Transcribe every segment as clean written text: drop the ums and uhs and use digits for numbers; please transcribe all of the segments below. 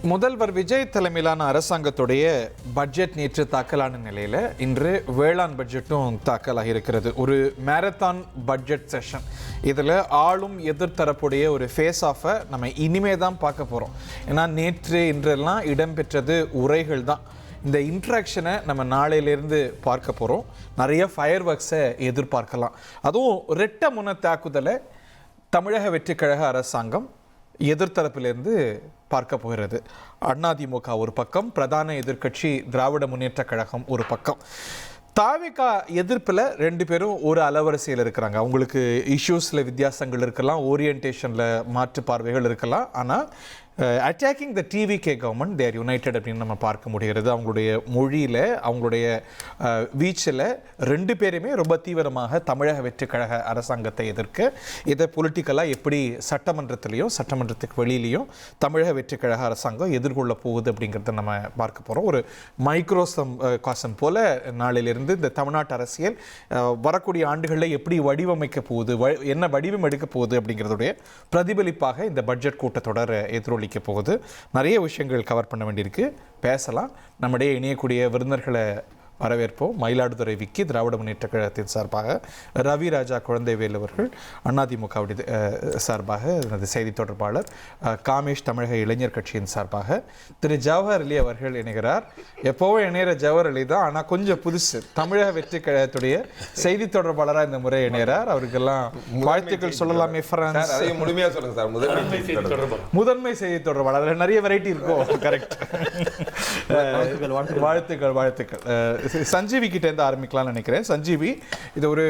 முதல்வர் விஜய் தலைமையிலான அரசாங்கத்துடைய பட்ஜெட் நேற்று தாக்கலான நிலையில் இன்று வேளாண் பட்ஜெட்டும் தாக்கலாக இருக்கிறது. ஒரு மேரத்தான் பட்ஜெட் செஷன். இதில் ஆளும் எதிர்த்தரப்புடைய ஒரு ஃபேஸ் ஆஃபை நம்ம இனிமே தான் பார்க்க போகிறோம். ஏன்னா நேற்று இன்றெல்லாம் இடம்பெற்றது உரைகள் தான். இந்த இன்ட்ராக்ஷனை நம்ம நாளையிலேருந்து பார்க்க போகிறோம். நிறைய ஃபயர் ஒர்க்ஸை எதிர்பார்க்கலாம். அதுவும் ரெட்ட முன தாக்குதலை தமிழக வெற்றிக் கழக அரசாங்கம் எதிர்த்தரப்பிலிருந்து பார்க்க போகிறது. அதிமுக ஒரு பக்கம், பிரதான எதிர்க்கட்சி திராவிட முன்னேற்ற கழகம் ஒரு பக்கம். தாவேகா எதிர்ப்பில் ரெண்டு பேரும் ஒரு அலவரிசையில் இருக்கிறாங்க. அவங்களுக்கு இஷ்யூஸில் வித்தியாசங்கள் இருக்கலாம், ஓரியன்டேஷனில் மாற்று பார்வைகள் இருக்கலாம். ஆனால் attacking the TVK government they're united அப்படின்னு நம்ம பார்க்க முடிகிறது. அவங்களுடைய மொழியில், அவங்களுடைய வீச்சில் ரெண்டு பேருமே ரொம்ப தீவிரமாக தமிழக வெற்றிக் கழக அரசாங்கத்தை எதிர்க்க, இதை பொலிட்டிக்கலாக எப்படி சட்டமன்றத்திலையும் சட்டமன்றத்துக்கு வெளியிலையும் தமிழக வெற்றிக் கழக அரசாங்கம் எதிர்கொள்ள போகுது அப்படிங்கிறத நம்ம பார்க்க போகிறோம். ஒரு மைக்ரோசம் காசம் போல் நாளிலிருந்து இந்த தமிழ்நாட்டு அரசியல் வரக்கூடிய ஆண்டுகளில் எப்படி வடிவமைக்க போகுது, என்ன வடிவம் எடுக்க போகுது அப்படிங்கிறதுடைய பிரதிபலிப்பாக இந்த பட்ஜெட் கூட்டத்தொடர் எதிரொலி போகுது. நிறைய விஷயங்கள் கவர் பண்ண வேண்டியிருக்கு. பேசலாம். நம்முடைய இணையக்கூடிய விருந்தினர்களை வரவேற்போம். மயிலாடுதுறை விக்கி திராவிட முன்னேற்ற கழகத்தின் சார்பாக, ரவி ராஜா குழந்தைவேல் அவர்கள் அதிமுகவுடைய சார்பாக எனது செய்தி தொடர்பாளர், காமேஷ் தமிழக இளைஞர் கட்சியின் சார்பாக திரு ஜவஹர் அலி அவர்கள் இணைகிறார். எப்போவும் இணையிற ஜவஹர் அலி தான், ஆனால் கொஞ்சம் புதுசு. தமிழக வெற்றி கழகத்துடைய செய்தி தொடர்பாளராக இந்த முறை இணைகிறார். அவருக்கெல்லாம் வாழ்த்துக்கள் சொல்லலாமே. முழுமையாக சொல்லுங்க சார். முதன்மை செய்தி தொடர்பாளர், அதில் நிறைய வெரைட்டி இருக்கும். கரெக்ட். வாழ்த்துக்கள் வாழ்த்துக்கள். சஞ்சீவி கிட்ட இருந்து ஆரம்பிக்கலாம்னு நினைக்கிறேன். சஞ்சீவி, இது ஒரு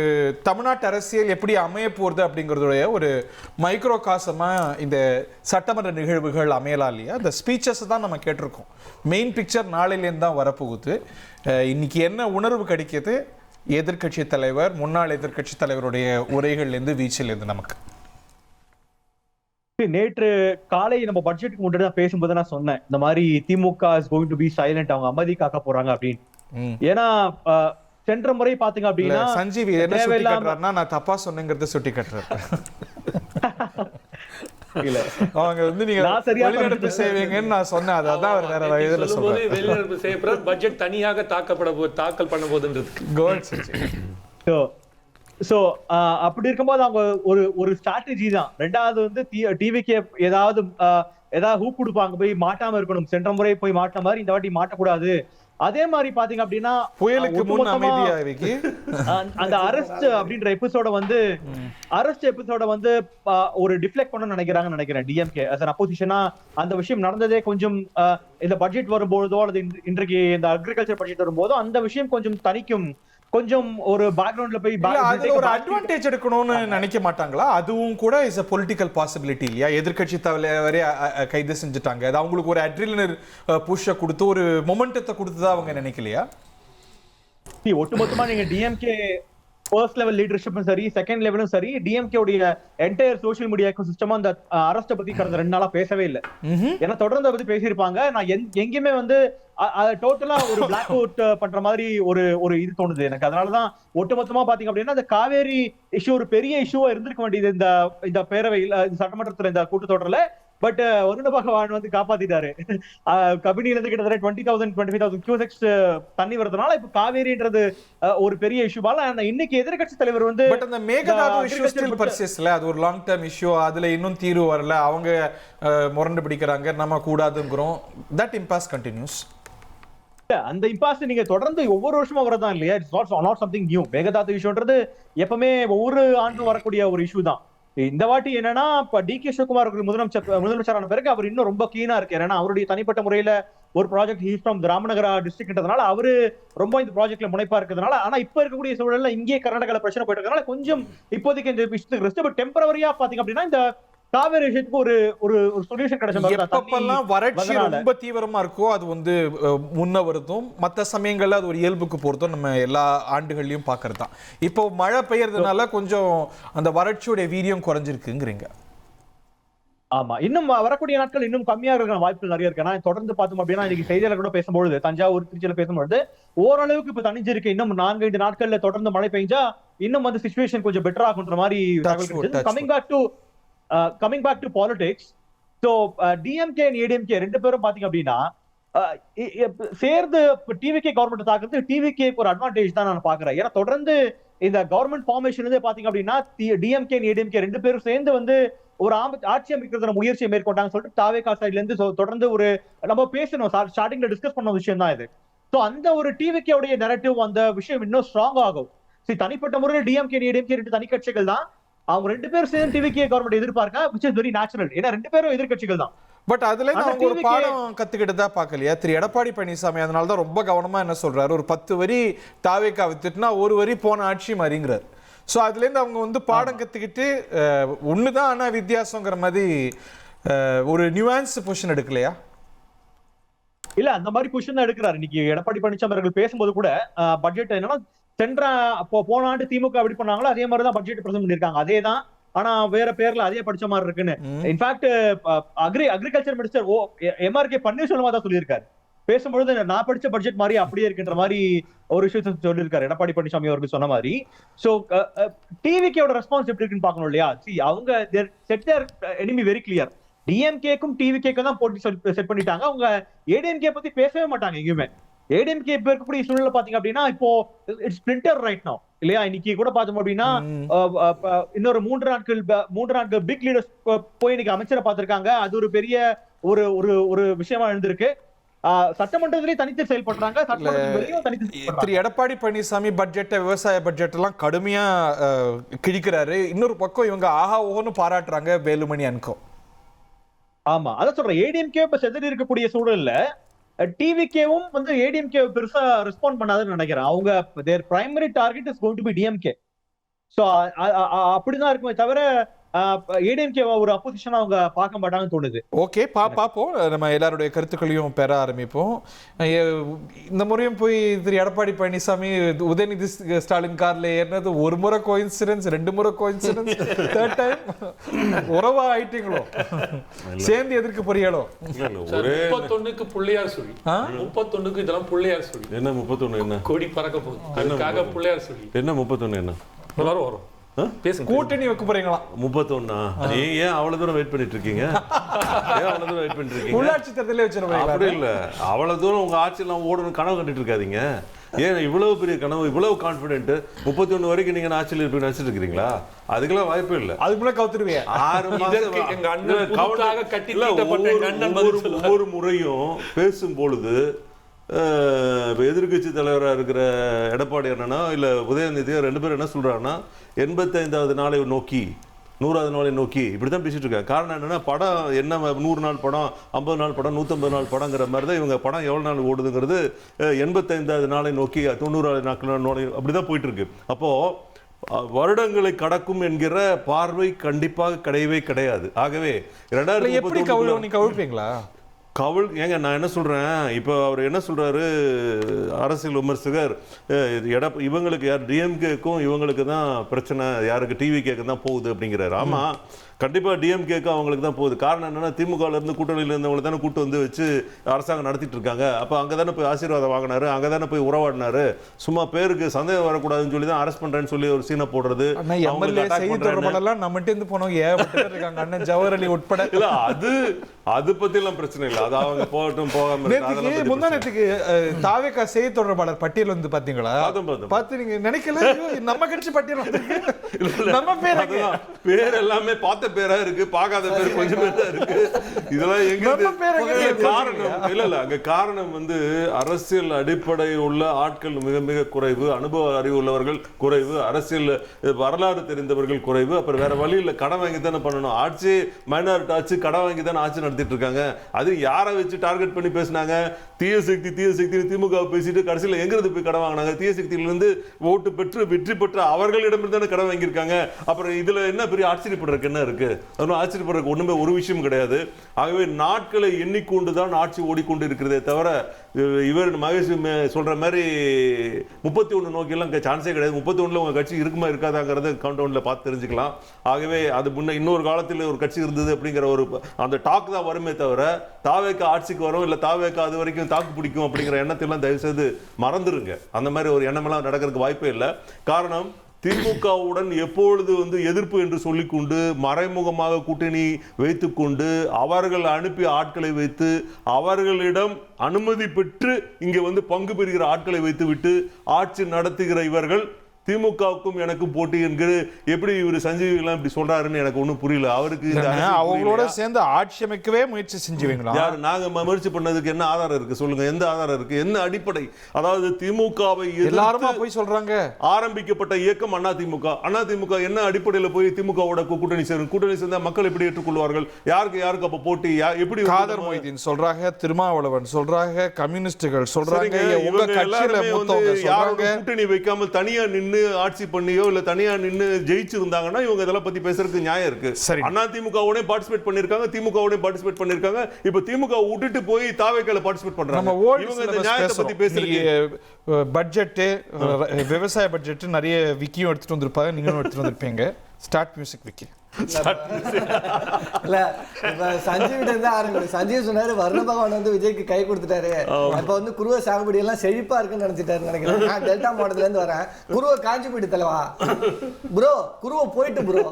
தமிழ்நாட்டு அரசியல் எப்படி அமைய போகிறது அப்படிங்கிறதுடைய ஒரு மைக்ரோ காசமா இந்த சட்டமன்ற நிகழ்வுகள் அமையலாம் இல்லையா? இந்த ஸ்பீச்சஸ் தான் நம்ம கேட்டிருக்கோம். மெயின் பிக்சர் நாளையிலேருந்து தான் வரப்போகுது. இன்னைக்கு என்ன உணர்வு கிடைக்கிது எதிர்கட்சி தலைவர், முன்னாள் எதிர்கட்சி தலைவருடைய உரைகள்லேருந்து, வீச்சிலேருந்து நமக்கு? நேற்று காலை நம்ம பட்ஜெட்டுக்கு முன்னாடி தான் பேசும்போது நான் சொன்னேன், இந்த மாதிரி DMK is going to be silent, அவங்க அமைதி காக்க போறாங்க அப்படின்னு. ஏன்னா சென்ற முறை பாத்தீங்க அப்படின்னா சஞ்சீவி என்ன சுட்டி காட்டுறாருன்னா, நான் தப்பா சொன்னேங்கிறத சுட்டி காட்டுறாரு. இல்ல, அவங்க வந்து நீங்க வெளிநடப்பு செய்வீங்கன்னு நான் சொன்னேன். அதான் அவர் வேற வயதுல சொல்றாரு. வெளிநடப்பு செய்யப்படுற பட்ஜெட் தனியாக தாக்கல் பண்ண போகுதுன்றது. சோ அப்படி இருக்கும்போது அவங்க ஒரு ஸ்ட்ராட்டஜி தான். ரெண்டாவது வந்து டிவிக்கு ஏதாவது ஹூப் கொடுப்பாங்க, போய் மாட்டாம இருக்கணும். சென்ற முறை போய் மாட்ட மாதிரி இந்த வாட்டி மாட்டக்கூடாது. அதே மாதிரி பாத்தீங்க அப்படின்னா புயலுக்கு முன் அமைதியா அந்த அரெஸ்ட் அப்படின்ற எபிசோட வந்து ஒரு டிஃப்ளெக்ட் பண்ண நினைக்கிறாங்கன்னு நினைக்கிறேன் டிஎம்கே as an opposition-ஆ. அந்த விஷயம் நடந்ததே கொஞ்சம் இந்த பட்ஜெட் வரும்போதோ அல்லது இன்றைக்கு இந்த அக்ரிகல்ச்சர் பட்ஜெட் வரும்போதோ அந்த விஷயம் கொஞ்சம் தணிக்கும். கொஞ்சம் ஒரு பேக்ரவுண்ட்ல போய் ஒரு அட்வான்டேஜ் எடுக்கணும்னு நினைக்க மாட்டாங்களா? அதுவும் கூட இஸ் a political possibility இல்லையா? எதிர்கட்சி தலைவரே கைது செஞ்சுட்டாங்க. அது அவங்களுக்கு ஒரு அட்ரினல் புஷ்ஷை கொடுத்து, ஒரு மொமெண்டத்தை கொடுத்துதான் அவங்க நினைக்கலையா? ஒட்டுமொத்தமா நீங்க டிஎம்கே ஃபர்ஸ்ட் லெவல் லீடர்ஷிப்பும் சரி, செகண்ட் லெவலும் சரி, டிஎம்கே உடைய என்டையர் சோஷியல் மீடியா எக்கோசிஸ்டமா அந்த அரஸ்ட பத்தி கடந்த 2 நாளா பேசவே இல்லை. ஏன்னா தொடர்ந்து அதை பத்தி பேசியிருப்பாங்க. நான் எங்கேயுமே வந்து டோட்டலா ஒரு பிளாக் அவுட் பண்ற மாதிரி ஒரு இது தோணுது எனக்கு. அதனாலதான் ஒட்டுமொத்தமா பாத்தீங்க அப்படின்னா அந்த காவேரி இஷ்யூ ஒரு பெரிய இஷ்யூவா இருந்திருக்க வேண்டியது இந்த பேரவையில், சட்டமன்றத்துல, இந்த கூட்டத்தொடர்ல. பட் வருண பகவான் வந்து காப்பாத்திட்டாரு. கபினில இருந்து கிட்டத்தட்ட 20,000-25,000 கியூசெக்ஸ் தண்ணி வரதுனால இப்ப காவேரின்றது ஒரு பெரிய இஷ்யூவால இன்னைக்கு எதிர்கட்சி தலைவர் வந்து அந்த மேகதாது இஷ்யூ ஸ்டில் பர்சிஸ்ட்ல, அது ஒரு லாங் டர்ம் இஷ்யூ. அதுல இன்னும் தீர்வு வரல. அவங்க முரண்டு பிடிக்கிறாங்க, நம்ம கூடாதுங்கிறோம். That இம்பாஸ் continuous. அந்த இம்பாஸ் நீங்க தொடர்ந்து ஒவ்வொரு வருஷமும் வரதான் இல்லையா? It's not something new. Mekedatu இஷ்யூன்றது எப்பவுமே ஒவ்வொரு ஆண்டும் வரக்கூடிய ஒரு இஷ்யூ தான். இந்த வாட்டி என்னன்னா, இப்ப டி.கே. சிவகுமார் அவர்கள் முதலமைச்சரான பிறகு அவர் இன்னும் ரொம்ப கீனா இருக்கு. ஏன்னா அவருடைய தனிப்பட்ட முறையில ஒரு ப்ராஜெக்ட் ஹீஸ் ஃப்ரம் ராமநகரா டிஸ்ட்ரிக்ட்ன்றதுனால அவரு ரொம்ப இந்த ப்ராஜெக்ட்ல முனைப்பா இருக்கிறதுனால, ஆனா இப்ப இருக்கக்கூடிய சூழல்ல இங்கே கர்நாடகால பிரச்சனை போயிட்டு இருக்கனால கொஞ்சம் இப்போதைக்கு இந்த விஷயத்துக்கு ரெஸ்ட். பட் டெம்பரவரியா பாத்தீங்க அப்படின்னா இந்த காவேரி விஷயத்துக்கு ஒரு சொல்யூஷன் கிடைச்ச. எப்பப்பெல்லாம் வறட்சி ரொம்ப தீவிரமா இருக்கோ அது வந்து முன்ன வருதும், மற்ற சமயங்கள்ல அது ஒரு இயல்புக்கு போறதும் நம்ம எல்லா ஆண்டுகள்லயும் பாக்குறது தான். இப்போ மழை பெய்யறதுனால கொஞ்சம் அந்த வறட்சியோட வீரியம் குறைஞ்சிருக்குங்கிறீங்க. ஆமா, இன்னும் வரக்கூடிய நாட்கள் இன்னும் கம்மியா இருக்கிற வாய்ப்புகள் நிறைய இருக்கு. நான் தொடர்ந்து பார்த்தோம் அப்படின்னா இன்னைக்கு செய்தியாளர் கூட பேசும்பொழுது, தஞ்சாவூர், திருச்சியில பேசும்பொழுது ஓரளவுக்கு இப்ப தனிஞ்சிருக்கு. இன்னும் 4-5 நாட்கள்ல தொடர்ந்து மழை பெய்ஞ்சா இன்னும் வந்து சிச்சுவேஷன் கொஞ்சம் பெட்டர் ஆகுன்ற மாதிரி. Coming back to politics, so DMK ADMK ரெண்டு பேரும் பாத்தீங்க அப்படின்னா சேர்ந்து டிவிகே கவர்மெண்ட் தாக்குறது டிவிகே ஒரு அட்வான்டேஜ் தான் நான் பாக்குறேன். ஏன்னா தொடர்ந்து இந்த கவர்மெண்ட் ஃபார்மேஷன் பாத்தீங்க அப்படின்னா டிஎம்கே ஏடிஎம்கே ரெண்டு பேரும் சேர்ந்து வந்து ஒரு ஆட்சி அமைக்கிறதுல முயற்சியை மேற்கொண்டாங்க சொல்லிட்டு தாவேகா சைட்ல இருந்து தொடர்ந்து ஒரு நம்ம பேசணும் ஸ்டார்டிங்ல டிஸ்கஸ் பண்ண விஷயம் தான் இது. சோ அந்த ஒரு டிவிகே உடைய நரேட்டிவ் அந்த விஷயம் இன்னும் ஸ்ட்ராங் ஆகும். தனிப்பட்ட முறையில் டிஎம்கே ஏடிஎம்கே ரெண்டு தனி கட்சிகள் தான், அவங்க ரெண்டு பேரும் சேர்ந்து டிவிகே கவர்மெண்ட் எதிர்பார்க்க which is very natural. ஏன்னா ரெண்டு பேரும் எதிர்கட்சிகள் தான். பட் அதுல அவங்க ஒரு பாடம் கத்துக்கிட்டு தான் பார்க்கலையா திரு எடப்பாடி பழனிசாமி? அதனால தான் ரொம்ப கவனமா என்ன சொல்றாரு, ஒரு 10 வரி தாவேகா வித்துட்டுனா ஒரு வரி போன ஆட்சி மாதிரிங்கிறார். ஸோ அதுலேருந்து அவங்க வந்து பாடம் கத்துக்கிட்டு ஒண்ணுதான் ஆனா வித்தியாசங்கிற மாதிரி ஒரு நியூஆன்ஸ் பொசிஷன் எடுக்கலையா? இல்ல அந்த மாதிரி பொசிஷன் தான் எடுக்கிறாரு. இன்னைக்கு எடப்பாடி பழனிசாமி அவர்கள் பேசும்போது கூட பட்ஜெட் என்னன்னா போன ஆண்டு திமுக எப்படி பண்ணாங்களோ அதே மாதிரி தான் பட்ஜெட் பிரசன்ட் பண்ணிருக்காங்க. அதே தான், ஆனா வேற பேர்ல அதே படிச்ச மாதிரி இருக்குன்னு. In fact agriculture minister MRK Panneerselvam தான் சொல்லியிருக்காரு. பேசும்பொழுது நான் படிச்ச பட்ஜெட் மாதிரி அப்படியே இருக்கின்ற மாதிரி ஒரு விஷயத்த சொல்லியிருக்காரு எடப்பாடி பழனிசாமி அவர்கள் சொன்ன மாதிரி. சோ டிவிகேவோட ரெஸ்பான்ஸ் எப்படி இருக்குன்னு பார்க்கணும் இல்லையா? அவங்க செட் தேர் எனிமி வெரி கிளியர். டிஎம்கேக்கும் டிவிகேக்கும் தான் போட்டி செட் பண்ணிட்டாங்க. அவங்க ஏடிஎம்கே பத்தி பேசவே மாட்டாங்க எங்கேயுமே. ஏடிஎம்கே இப்ப இருக்கக்கூடிய சூழ்நிலை பாத்தீங்க அப்படின்னா இப்போ இட்ஸ் ஸ்பிளிண்டர் ரைட் நவ இல்லையா? இன்னைக்கு கூட பார்த்தோம் அப்படின்னா இன்னொரு 3 நாட்கள் பிக் லீடர்ஸ் போய் இன்னைக்கு அமைச்சரை பார்த்திருக்காங்க. அது ஒரு பெரிய ஒரு ஒரு ஒரு விஷயமா இருந்திருக்கு. சட்டமன்றத்திலே தனித்து செயல்படுறாங்க. திரு எடப்பாடி பழனிசாமி பட்ஜெட்டை விவசாய பட்ஜெட் எல்லாம் கடுமையா கிழிக்கிறாரு. இன்னொரு பக்கம் இவங்க ஆஹா ஓன்னு பாராட்டுறாங்க வேலுமணி அன்கோ. ஆமா, அதான் சொல்றேன். ஏடிஎம்கே இப்ப செதறி இருக்கக்கூடிய சூழல்ல டிவிகேவும் வந்து ஏடிஎம்கே பெருசா ரெஸ்பாண்ட் பண்ணாதுன்னு நினைக்கிறேன். அவங்க their primary target is going to be DMK. So அப்படிதான் இருக்குமே தவிர ஏடிஎம்கே ஒரு அப்போசிஷன் அவங்க பார்க்க மாட்டாங்கன்னு தோணுது. ஓகே, பார்ப்போம். நம்ம எல்லாருடைய கருத்துக்களையும் பெற ஆரம்பிப்போம். இந்த முறையும் போய் திரு எடப்பாடி பழனிசாமி உதயநிதி ஸ்டாலின் கார்ல ஏறினது ஒரு முறை கோயின்சிடன்ஸ், 2 முறை கோயின்சிடன்ஸ், 3rd டைம் உறவா ஆயிட்டீங்களோ? சேர்ந்து எதிர்க்க போறீங்களோ? 31க்கு பிள்ளையார் சொல்லி 31க்கு இதெல்லாம் பிள்ளையார் சொல்லி என்ன 31 என்ன கொடி பறக்க போகுது. அதுக்காக பிள்ளையார் சொல்லி என்ன 31 என்ன எல்லாரும் வரும் கூட்டணி வைக்க போறீங்களா? 31 நீங்க ஏன் அவ்வளவு தூரம் வெயிட் பண்ணிட்டு இருக்கீங்க? உள்ளாட்சி தேர்தலே வச்சிருவாங்க. அப்படி இல்ல, அவ்வளவு தூரம் உங்க ஆட்சி எல்லாம் ஓடணும் கனவு கண்டுட்டு இருக்காதீங்க. ஏன் இவ்வளவு பெரிய கனவு, இவ்வளவு கான்பிடென்ட் 31 வரைக்கும் நீங்க ஆட்சியில் இருப்பீங்க நினைச்சிட்டு இருக்கீங்களா? அதுக்கெல்லாம் வாய்ப்பு இல்ல. அதுக்கு முன்னாடி கவுத்துருவீங்க. 6 மாசம் எங்க அண்ணன் புதுசாக கட்டி தீட்டப்பட்ட எங்க அண்ணன் ஒவ்வொரு முறையும் பேசும் பொழுது எதிர்கட்சி தலைவராக இருக்கிற எடப்பாடி அண்ணனா இல்ல உதயநிதி 2 பேரும் என்ன சொல்றாங்கன்னா 85வது நாளை நோக்கி 100வது நாளை நோக்கி இப்படிதான் பேசிட்டு இருக்காங்க. காரணம் என்னன்னா படம் என்ன 100 நாள் படம், 50 நாள் படம், 150 நாள் படங்கிற மாதிரி தான் இவங்க படம் எவ்வளவு நாள் ஓடுதுங்கிறது 85வது நாளை நோக்கி 90வது நாட்கள் அப்படிதான் போயிட்டு இருக்கு. அப்போ வருடங்களை கடக்கும் என்கிற பார்வை கண்டிப்பாக கிடையவே கிடையாது. ஆகவே 2030 கவிழ்ப்பீங்களா? ஏங்க நான் என்ன சொல்றேன், இப்போ அவர் என்ன சொல்றாரு அரசியல் விமர்சகர், இவங்களுக்கு யார் டிஎம்கேக்கும் இவங்களுக்கு தான் பிரச்சனை, யாருக்கு டிவிகேக்கு தான் போகுது அப்படிங்கிறாரு. ஆமா, கண்டிப்பா டிஎம்கேக்கு அவங்களுக்கு தான் போகுது. காரணம் என்னன்னா திமுகல இருந்து கூட்டணியில இருந்தவங்களை தானே கூட்டு வந்து வச்சு அரசாங்கம் நடத்திட்டு இருக்காங்க. அப்ப அங்கதானே போய் ஆசீர்வாதம் வாங்கினாரு, அங்கதானே போய் உறவாடினாரு. சும்மா பேருக்கு சந்தேகம் வரக்கூடாதுன்னு சொல்லி தான் அரெஸ்ட் பண்றேன்னு சொல்லி ஒரு சீனை போடுறது. அண்ணன் ஜவஹர் அலி உட்பட அது பத்தி எல்லாம் பிரச்சனை இல்லை. அது அவங்க போகட்டும் போகாம. முந்தானத்துக்கு தாவேகா செய்தி தொடர்பாளர் பட்டியல் வந்து பாத்தீங்களா? பார்த்து நீங்க நினைக்கல நம்ம கட்சி பட்டியல் நம்ம பேர் எல்லாமே பார்த்த பேரா இருக்கு, பார்க்காத பேர் கொஞ்சம் பேர் தான் இருக்கு. இதெல்லாம் எங்க காரணம் இல்ல அங்க காரணம் வந்து அரசியல் அடிப்படை உள்ள ஆட்கள் மிக மிக குறைவு, அனுபவ அறிவு உள்ளவர்கள் குறைவு, அரசியல் வரலாறு தெரிந்தவர்கள் குறைவு. அப்புறம் வேற வழி இல்ல, கடன் வாங்கி தானே பண்ணணும். ஆட்சி மைனாரிட்டி ஆட்சி, கடன் வாங்கி தானே ஆட்சி நடத்திட்டு இருக்காங்க. அது யாரை வச்சு டார்கெட் பண்ணி பேசினாங்க? தீய சக்தி திமுக பேசிட்டு கடைசியில் எங்கிறது போய் கடன் வாங்கினாங்க? தீய சக்தியிலிருந்து ஓட்டு பெற்று வெற்றி பெற்ற அவர்களிடமிருந்து தானே கடன் வாங்கியிருக்காங்க. அப்புறம் இதுல என்ன பெரிய ஆச்சரியப்படுறதுக்கு என்ன இருக்கு? அதனால ஆச்சரியப்படுறதுக்கு ஒண்ணுமே ஒரு விஷயம் கிடையாது. ஆகவே நாட்களை எண்ணிக்கொண்டுதான் ஆட்சி ஓடிக்கொண்டு இருக்கிறதே தவிர இவர் மகேஷ் சொல்ற மாதிரி 31 நோக்கி எல்லாம் சான்ஸே கிடையாது. 31ல உங்க கட்சி இருக்குமா இருக்காதாங்கிறத கவுண்டவுன்ல பார்த்து தெரிஞ்சுக்கலாம். ஆகவே அது முன்ன இன்னொரு காலத்தில் ஒரு கட்சி இருந்தது அப்படிங்கிற ஒரு அந்த டாக் தான் வருமே தவிர தாவேக்கா ஆட்சிக்கு வரும் இல்ல தாவேக்கா அது வரைக்கும் தாக்கு பிடிக்கும் அப்படிங்கிற எண்ணத்தெல்லாம் தயவு செய்து மறந்துருங்க. அந்த மாதிரி ஒரு எண்ணமெல்லாம் நடக்கிறதுக்கு வாய்ப்பே இல்லை. காரணம் திமுகவுடன் எப்பொழுது எதிர்ப்பு என்று சொல்லிக்கொண்டு மறைமுகமாக கூட்டணி வைத்துக்கொண்டு அவர்கள் அனுப்பிய ஆட்களை வைத்து அவர்களிடம் அனுமதி பெற்று இங்கே பங்கு பெறுகிற ஆட்களை வைத்துவிட்டு ஆட்சி நடத்துகிற இவர்கள் திமுகவுக்கும் எனக்கும் போட்டி என்கிற எப்படி இவர் சஞ்சீவி எல்லாம் இப்படி சொல்றாருன்னு எனக்கு ஒண்ணும் புரியல. அவருக்கு அவங்களோட சேர்ந்து ஆட்சி அமைக்கவே முயற்சி செஞ்சுவீங்களா? யார் நாங்க முயற்சி பண்ணதுக்கு என்ன ஆதாரம் இருக்கு சொல்லுங்க? எந்த ஆதாரம் இருக்கு? என்ன அடிப்படை? அதாவது திமுகவை எல்லாருமா போய் சொல்றாங்க ஆரம்பிக்கப்பட்ட இயக்கம் அதிமுக என்ன அடிப்படையில் போய் திமுகவோட கூட்டணி சேர்ந்தா மக்கள் எப்படி ஏற்றுக்கொள்வார்கள்? யாருக்கு அப்ப போட்டி? எப்படி காதர் மொய்தீன் சொல்றாங்க, திருமாவளவன் சொல்றாங்க, கம்யூனிஸ்டுகள் சொல்றாங்க, உங்க கட்சியில மூத்தவங்க சொல்றாங்க. கூட்டணி வைக்காமல் தனியா நின்னு ஆட்சி பண்ணியோ இல்ல தனியா நின்னு ஜெயிச்சிருந்தாங்கன்னா இவங்க இதெல்லாம் பத்தி பேசுறதுக்கு நியாயம் இருக்கு. அதிமுகவோட பார்ட்டிசிபேட் பண்ணிருக்காங்க, திமுகவோட பார்ட்டிசிபேட் பண்ணிருக்காங்க. இப்ப திமுக விட்டுட்டு போய் தாவேக்கால பார்ட்டிசிபேட் பண்றாங்க. இவங்க இந்த நியாயத்தை பத்தி பேசுறீங்க. பட்ஜெட், விவசாய பட்ஜெட் நிறைய விக்கியும் எடுத்துட்டு வந்திருப்பாங்க, நீங்களும் எடுத்துட்டு வந்திருப்பீங்க. Start music Vicky. இல்ல சஞ்சீவ் இருந்து ஆரம்பிக்கும். சஞ்சீவ் சொன்னாரு வருண பகவான் விஜய்க்கு கை கொடுத்துட்டாரு. இப்ப குருவ சாகுபடி எல்லாம் செழிப்பா இருக்குன்னு நினைச்சிட்டாரு நினைக்கிறேன். நான் டெல்டா மாவட்டத்துல இருந்து வரேன். குருவ காஞ்சி போயிட்டு தலைவா ப்ரோ, குருவ போயிட்டு ப்ரோ.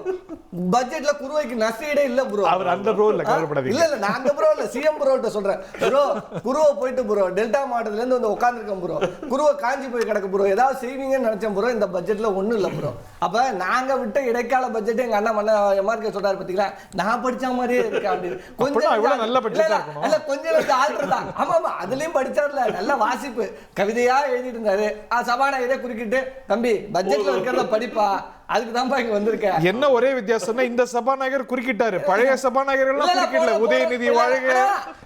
பட்ஜெட்ல குருவைக்கு நஷ்டீடே இல்ல ப்ரோ. அவர் அந்த ப்ரோல கவலைப்படாதீங்க. இல்ல நான் அந்த ப்ரோ இல்ல, சிஎம் ப்ரோ கிட்ட சொல்றேன். ப்ரோ குருவ போயிட்டு ப்ரோ, டெல்டா மாவட்டத்துல இருந்து உட்கார்ந்துருக்கேன் ப்ரோ. குருவ காஞ்சி போய் கிடக்கு ப்ரோ. ஏதாவது செய்வீங்கன்னு நினைச்சேன் ப்ரோ. இந்த பட்ஜெட்ல ஒண்ணும் இல்ல ப்ரோ. அப்ப நாங்க விட்ட இடைக்கால பட்ஜெட் எங்க அண்ணா மன்ன எம்ஆர்கே சொல்றாரு பாத்தீங்களா, நான் படிச்ச மாதிரியே இருக்கு அப்படின்னு. கொஞ்சம் நல்ல பட்ஜெட்டா இருக்கணும். இல்ல கொஞ்சம் ஆல்டர் தான். ஆமா அதுலயும் படிச்சார்ல, நல்ல வாசிப்பு, கவிதையா எழுதிட்டு இருந்தாரு. சபாநாயகரே குறுக்கிட்டு, தம்பி பட்ஜெட்ல இருக்கிறத படிப்பா, அதுக்கு தான் இங்க வந்திருக்க. என்ன ஒரே வித்தியாசம்னா இந்த சபாநாயகர் குறுக்கிட்டாரு, பழைய சபாநாயகர் எல்லாம் குறுக்கிடல. உதயநிதி வாழ்க.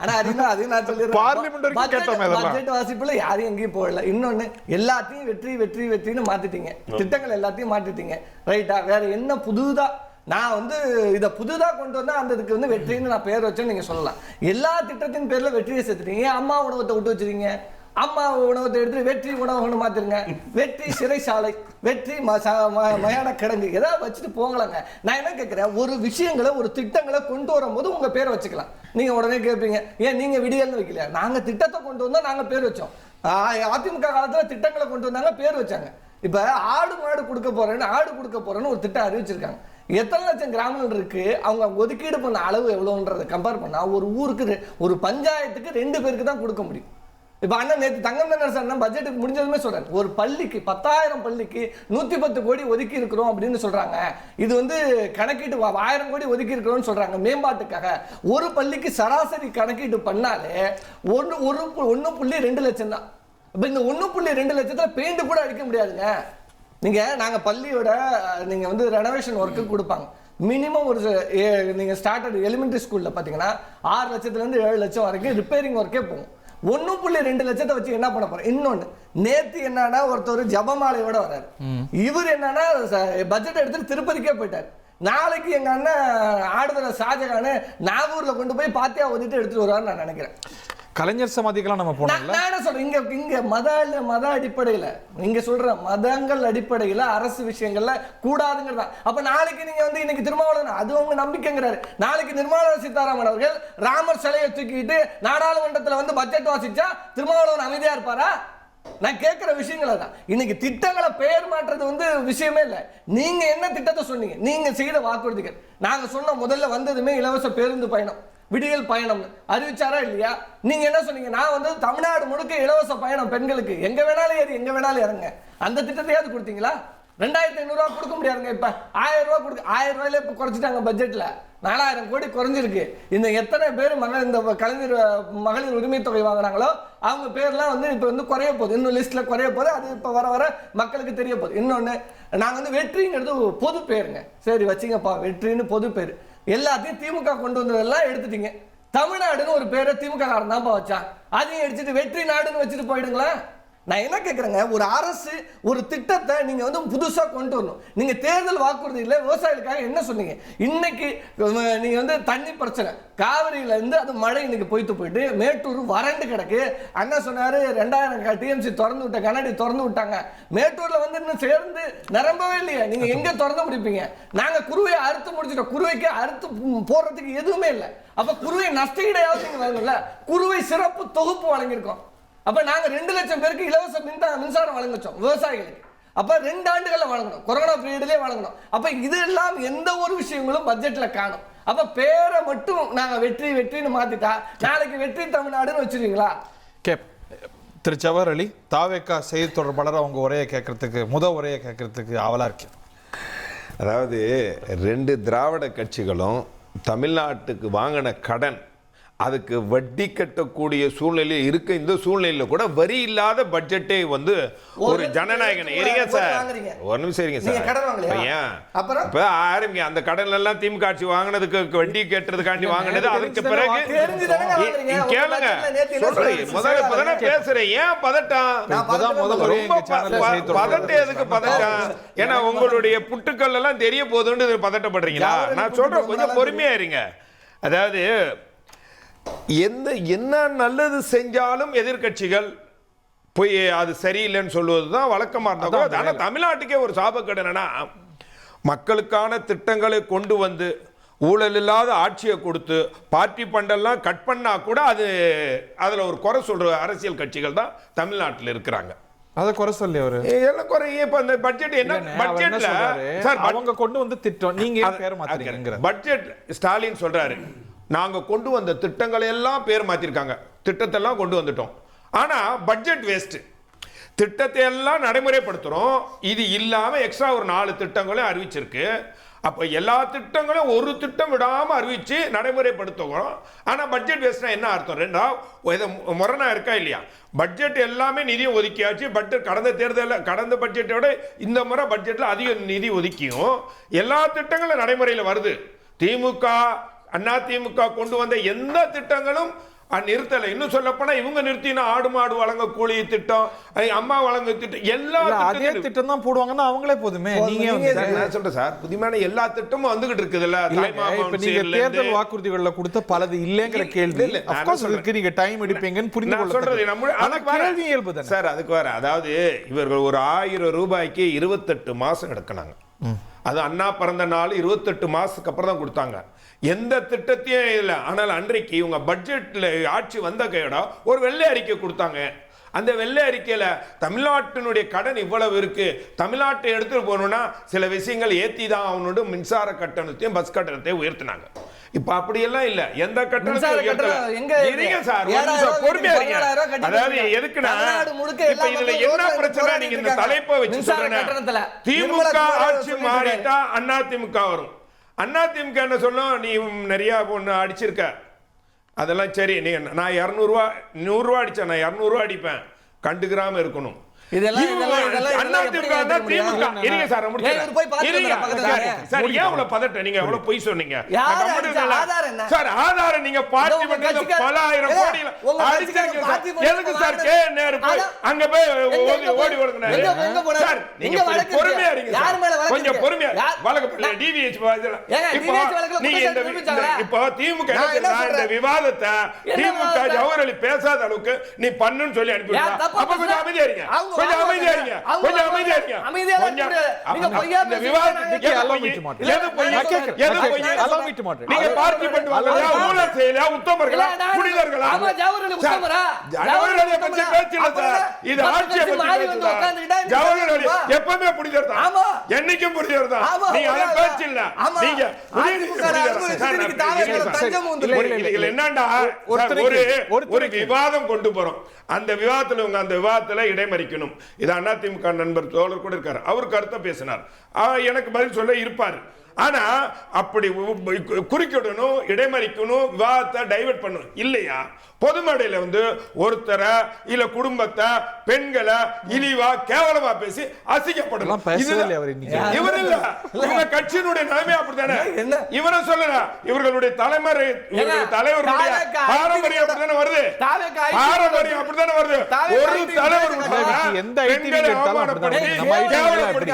ஆனா அது நான் சொல்லிடுறேன், பார்லிமென்ட் வரைக்கும் கேட்டோம். பட்ஜெட் வாசிப்புல யாரும் எங்கேயும் போகல. இன்னொன்னு, எல்லாத்தையும் வெற்றி வெற்றி வெற்றின்னு மாத்திட்டீங்க. திட்டங்கள் எல்லாத்தையும் மாத்திட்டீங்க, ரைட்டா? வேற என்ன புதுதா? நான் இதை புதுதா கொண்டு வந்தா அந்த இதுக்கு வெற்றின்னு நான் பேர் வச்சேன்னு நீங்க சொல்லலாம். எல்லா திட்டத்தின் பேர்ல வெற்றியை சேர்த்துட்டீங்க. அம்மா உணவத்தை விட்டு வச்சிருக்கீங்க. அம்மா உணவத்தை எடுத்து வெற்றி உணவு மாத்திருங்க. வெற்றி சிறைசாலை, வெற்றி மயான கிடங்கு, ஏதாவது வச்சுட்டு போங்களாங்க. நான் என்ன கேட்கிறேன், ஒரு விஷயங்களை ஒரு திட்டங்களை கொண்டு வரும்போது உங்க பேரை வச்சுக்கலாம். நீங்க உடனே கேட்பீங்க, ஏன் நீங்க விடியல்னு வைக்கல? நாங்க திட்டத்தை கொண்டு வந்தோம், நாங்க பேர் வச்சோம். அதிமுக காலத்துல திட்டங்களை கொண்டு வந்தாங்க, பேர் வச்சாங்க. இப்ப ஆடு கொடுக்க போறேன்னு ஒரு திட்டம் அறிவிச்சிருக்காங்க. எத்தனை லட்சம் கிராமங்கள் இருக்கு, அவங்க ஒதுக்கீடு பண்ண அளவு எவ்வளவுன்றதை கம்பேர் பண்ணா ஒரு ஊருக்கு, ஒரு பஞ்சாயத்துக்கு 2 பேருக்கு தான் கொடுக்க முடியும். இப்ப அண்ணன் நேற்று தங்கம் தென்னரசு பட்ஜெட்டுக்கு முடிஞ்சதுமே சொல்றாரு, ஒரு பள்ளிக்கு 10,000 பள்ளிக்கு 110 கோடி ஒதுக்கி இருக்கிறோம் அப்படின்னு சொல்றாங்க. இது கணக்கீட்டு 1000 கோடி ஒதுக்கி இருக்கிறோம்னு சொல்றாங்க மேம்பாட்டுக்காக. ஒரு பள்ளிக்கு சராசரி கணக்கீட்டு பண்ணாலே 1.2 லட்சம் தான். இப்ப இந்த 1.2 லட்சத்துல பெயிண்ட் கூட அடிக்க முடியாதுங்க. நாங்க பள்ளியோட நீங்க ரெனோவேஷன் ஒர்க்கு கொடுப்பாங்க. மினிமம் ஒரு நீங்க ஸ்டார்டட் எலிமெண்டரி ஸ்கூல்ல பாத்தீங்கன்னா 6 லட்சத்துல இருந்து 7 லட்சம் வரைக்கும் ரிப்பேரிங் ஒர்க்கே போகும். 1.2 லட்சத்தை வச்சு என்ன பண்ண போறோம்? இன்னொன்னு, நேத்து என்னன்னா ஒருத்தர் ஜபமாலையோட வர்றாரு. இவர் என்னன்னா பட்ஜெட் எடுத்துட்டு திருப்பதிக்கே போயிட்டாரு. நாளைக்கு எங்க அண்ணன் ஆடுதல ஷாஜகான் நாகூர்ல கொண்டு போய் பாத்தியா ஒதுட்டு எடுத்துட்டு வருவாரு நான் நினைக்கிறேன். கலைஞர் சமாதிக்கெல்லாம் நம்ம போனோம். நான் என்ன சொல்றேன், இங்க மத அடிப்படையில நீங்க சொல்ற மதங்கள் அடிப்படையில அரசு விஷயங்கள்ல கூடாதுங்கிறதா. அப்ப நாளைக்கு நீங்க இன்னைக்கு திருமாவளவன், அது உங்க நம்பிக்கைங்கிறாரு. நாளைக்கு நிர்மலா சீதாராமன் அவர்கள் ராமர் சிலையை தூக்கிட்டு நாடாளுமன்றத்துல பட்ஜெட் வாசிச்சா திருமாவளவன் அமைதியா இருப்பாரா? நான் கேட்கிற விஷயங்கள தான். இன்னைக்கு திட்டங்களை பெயர் மாற்றது விஷயமே இல்லை. நீங்க என்ன திட்டத்தை சொன்னீங்க? நீங்க செய்த வாக்குறுதிகள். நாங்க சொன்ன முதல்ல வந்ததுமே இலவச பேருந்து பயணம், விடியல் பயணம் அறிவிச்சாரா இல்லையா? நீங்க என்ன சொன்னீங்க? நான் தமிழ்நாடு முழுக்க இலவச பயணம் பெண்களுக்கு, எங்க வேணாலும் ஏறி எங்க வேணாலும் இறங்க. அந்த திட்டத்தையாவது கொடுத்தீங்களா? 2500 ரூபாய் கொடுக்க முடியாதுங்க. இப்ப 1000 ரூபாய் கொடுக்க, 1000 ரூபாயில இப்ப குறைச்சிட்டாங்க. பட்ஜெட்ல 4000 கோடி குறைஞ்சிருக்கு. இந்த எத்தனை பேர் இந்த கலைஞர் மகளிர் உரிமை தொகை வாங்கினாங்களோ அவங்க பேர்லாம் இப்ப குறைய போகுது. இன்னும் லிஸ்ட்ல குறைய போகுது. அது இப்ப வர வர மக்களுக்கு தெரிய போகுது. இன்னொன்னு, நாங்க வெற்றிங்கிறது பொது பேருங்க. சரி வச்சுங்கப்பா, வெற்றின்னு பொது பேரு. எல்லாத்தையும் திமுக கொண்டு வந்ததெல்லாம் எடுத்துட்டீங்க. தமிழ்நாடுன்னு ஒரு பேரை திமுக காரன் தான்ப்பா வச்சான். அதையும் எடுத்துட்டு வெற்றி நாடுன்னு வச்சுட்டு போயிடுங்களா? நான் என்ன கேட்கிறேங்க, ஒரு அரசு ஒரு திட்டத்தை நீங்க புதுசா கொண்டு வரணும். நீங்க தேர்தல் வாக்குறுதியில விவசாயிகளுக்காக என்ன சொன்னீங்க? இன்னைக்கு நீங்க தண்ணி பிரச்சனை, காவிரியில இருந்து அது மழை இன்னைக்கு போயிட்டு மேட்டூர் வறண்டு கிடக்கு. அண்ணா சொன்னாரு 2000 டிஎம்சி திறந்து விட்ட, கண்ணாடி திறந்து விட்டாங்க. மேட்டூர்ல இன்னும் சேர்ந்து நிரம்பவே இல்லையா? நீங்க எங்க திறந்து முடிப்பீங்க? நாங்க குருவையை அறுத்து முடிச்சிட்டோம். குருவைக்கு அறுத்து போடுறதுக்கு எதுவுமே இல்லை. அப்ப குருவை நஷ்டஈடையாவது நீங்க வாங்கல. குருவை சிறப்பு தொகுப்பு வழங்கியிருக்கோம். அப்ப நாங்க 2 லட்சம் பேருக்கு இலவச மின்சாரம் வழங்கிச்சோம் விவசாயிகளுக்கு. அப்ப 2 ஆண்டுகள்ல வழங்கணும், கொரோனா பீரியட்லயே வழங்கணும். அப்ப இது எல்லாம் எந்த ஒரு விஷயங்களும் பட்ஜெட்ல காணும். அப்ப பேரை மட்டும் நாங்க வெற்றின்னு மாத்திட்டா நாளைக்கு வெற்றி தமிழ்நாடுன்னு வச்சிருவீங்களா? திரு ஜவஹர் அலி, தாவேகா செய்தி தொடர்பாளர் அவங்க உரையை கேட்கறதுக்கு ஆவலா இருக்கேன். அதாவது 2 திராவிட கட்சிகளும் தமிழ்நாட்டுக்கு வாங்கின கடன் அதுக்கு வட்டி கட்டக்கூடிய சூழ்நிலை இருக்க. இந்த சூழ்நிலையில கூட வரி இல்லாத பட்ஜெட்டே வந்து ஒரு ஜனநாயகன். இருங்க சார், ஒரு நிமிஷம் இருங்க சார். ஏன் அப்ப ஆரம்பிங்க அந்த கடன் எல்லாம் திமுக ஆட்சி வாங்கினதுக்கு வட்டி கட்டுறதுக்காண்டி வாங்கினது. அதுக்கு பிறகு கேளுங்க, முதல்ல பேசுறேன். ஏன் பதட்டம்? பதட்டம் எதுக்கு பதட்டம்? ஏன்னா உங்களுடைய புட்டுக்கள் எல்லாம் தெரிய போகுதுன்னு பதட்டப்படுறீங்களா? நான் சொல்றேன், கொஞ்சம் பொறுமையா இருங்க. அதாவது என்ன நல்லது செஞ்சாலும் எதிர்கட்சிகள் போய் அது சரியில்லைன்னு சொல்லுவதுதான் வழக்கமா இருந்தாங்க. ஆனா தமிழ்நாட்டுக்கே ஒரு சாபக்கேடு என்னன்னா, மக்களுக்கான திட்டங்களை கொண்டு வந்து ஊழல் இல்லாத ஆட்சியை கொடுத்து பார்ட்டி பண்டெல்லாம் கட் பண்ணா கூட அதுல ஒரு குறை சொல்ற அரசியல் கட்சிகள் தான் தமிழ்நாட்டில் இருக்கிறாங்க. அத குறை சொல்லி அவரு எல்லாம் குறை. இப்ப இந்த பட்ஜெட் என்ன பட்ஜெட்ல சார் அவங்க கொண்டு வந்து திட்டம் நீங்க பேர் மாத்துறீங்க. பட்ஜெட் ஸ்டாலின் சொல்றாரு, நாங்க கொண்டு வந்த திட்டங்களை எல்லாம் பேர் மாத்திருக்காங்க, திட்டத்தை எல்லாம் கொண்டு வந்துட்டோம். ஆனா பட்ஜெட் வேஸ்ட். திட்டத்தை எல்லாம் நடைமுறைப்படுத்துறோம், இது இல்லாம எக்ஸ்ட்ரா ஒரு 4 திட்டங்களும் அறிவிச்சிருக்கு. அப்ப எல்லா திட்டங்களும் ஒரு திட்டம் விடாம அறிவிச்சு நடைமுறைப்படுத்துகிறோம். ஆனா பட்ஜெட் வேஸ்ட்னா என்ன அர்த்தம்? முரணா இருக்கா இல்லையா? பட்ஜெட் எல்லாமே நிதி ஒதுக்கியாச்சு. பட்ஜெட் கடந்த பட்ஜெட்டை விட இந்த முறை பட்ஜெட்ல அதிக நிதி ஒதுக்கியும் எல்லா திட்டங்களும் நடைமுறையில் வருது. அதிமுக கொண்டு வந்த எந்த திட்டங்களும் நிறுத்தல. இன்னும் சொல்ல போனா இவங்க நிறுத்தினா ஆடு மாடு வழங்க கூலி திட்டம், அம்மா வழங்க திட்டம், எல்லா அதே திட்டம் தான் போடுவாங்கன்னா அவங்களே போதுமே. நீங்க நான் சொல்றேன் சார், புதுமையான எல்லா திட்டமும் வந்துகிட்டு இருக்குதுல்ல. தேர்தல் வாக்குறுதிகள்ல கொடுத்த பலது இல்லைங்கிற கேள்வி இல்ல. நீங்க டைம் எடுப்பீங்கன்னு புரிந்து சொல்றது சார். அதுக்கு வேற, அதாவது இவர்கள் ஒரு 1000 ரூபாய்க்கு 28 மாசம் எடுக்கனாங்க. அது அண்ணா பிறந்த நாள் 28 மாசத்துக்கு அப்புறம் தான் கொடுத்தாங்க. எந்த திட்டத்தையும் இல்லை. ஆனால் அன்றைக்கு இவங்க பட்ஜெட்ல ஆட்சி வந்த கையோட ஒரு வெள்ளை அறிக்கை கொடுத்தாங்க. அந்த வெள்ளை அறிக்கையில தமிழ்நாட்டினுடைய கடன் இவ்வளவு இருக்கு, தமிழ்நாட்டை எடுத்துட்டு போகணும்னா சில விஷயங்கள் ஏத்தி தான் அவனோட மின்சார கட்டணத்தையும் பஸ் கட்டணத்தையும் உயர்த்தினாங்க. இப்ப அப்படியெல்லாம் இல்ல, எந்த கட்டணத்தையும் சார் பொறுமையா இருங்க. அதாவது எதுக்குன்னா இப்ப இதுல என்ன பிரச்சனை, நீங்க இந்த தலைப்பை வச்சு சொல்றேன். திமுக ஆட்சி மாறிட்டா அதிமுக வரும். அதிமுக என்ன சொல்லும், நீ நிறைய பொண்ணு அடிச்சிருக்க, அதெல்லாம் சரி, நீ நான் 200 ரூபா 100 ரூபா அடிச்சேன், நான் 200 ரூபா அடிப்பேன், கண்டுக்கிறாம இருக்கணும். விவாதத்தை திமுக ஜவஹர் அலி பேசாத அளவுக்கு நீ பண்ணுன்னு சொல்லி அனுப்பி அமைதியா இருங்க. கொஞ்சம் அமைதியா இருங்க. நீங்க பார்ட்டி பண்ணுவாங்க, ஊழல் செய்யல, உத்தமர்களா, புனிதர்களா? இது ஆட்சியை ஜவஹர் அலி எப்பவுமே புனிதர் தான், என்னைக்கும் புனிதர் தான். நீங்க அதை பேச்சு இல்ல. நீங்க என்னண்டா ஒரு விவாதம் கொண்டு போறோம், அந்த விவாதத்துல இடைமறிக்கணும். இது அதிமுக நண்பர் தோழர் கூட இருக்காரு, அவர் கருத்தை பேசினார், எனக்கு பதில் சொல்ல இருப்பாரு. ஆனா அப்படி குறுக்கிடணும், இடைமறிக்கணும், விவாதத்தை டைவர்ட் பண்ணணும் இல்லையா? பொது மேடையில ஒருத்தரை இல்ல குடும்பத்தை, பெண்களை இழிவா கேவலமா பேசி அசிங்கப்படலாம். இவர் இல்ல, இவங்க கட்சியினுடைய நிலைமை அப்படித்தானே. இவரை சொல்லல, இவர்களுடைய தலைவருடைய பாரம்பரியம் அப்படித்தானே வருது. பாரம்பரியம் அப்படித்தானே வருது. ஒரு தலைவர் பெண்களை அவமானப்படுத்தி கேவலப்படுத்தி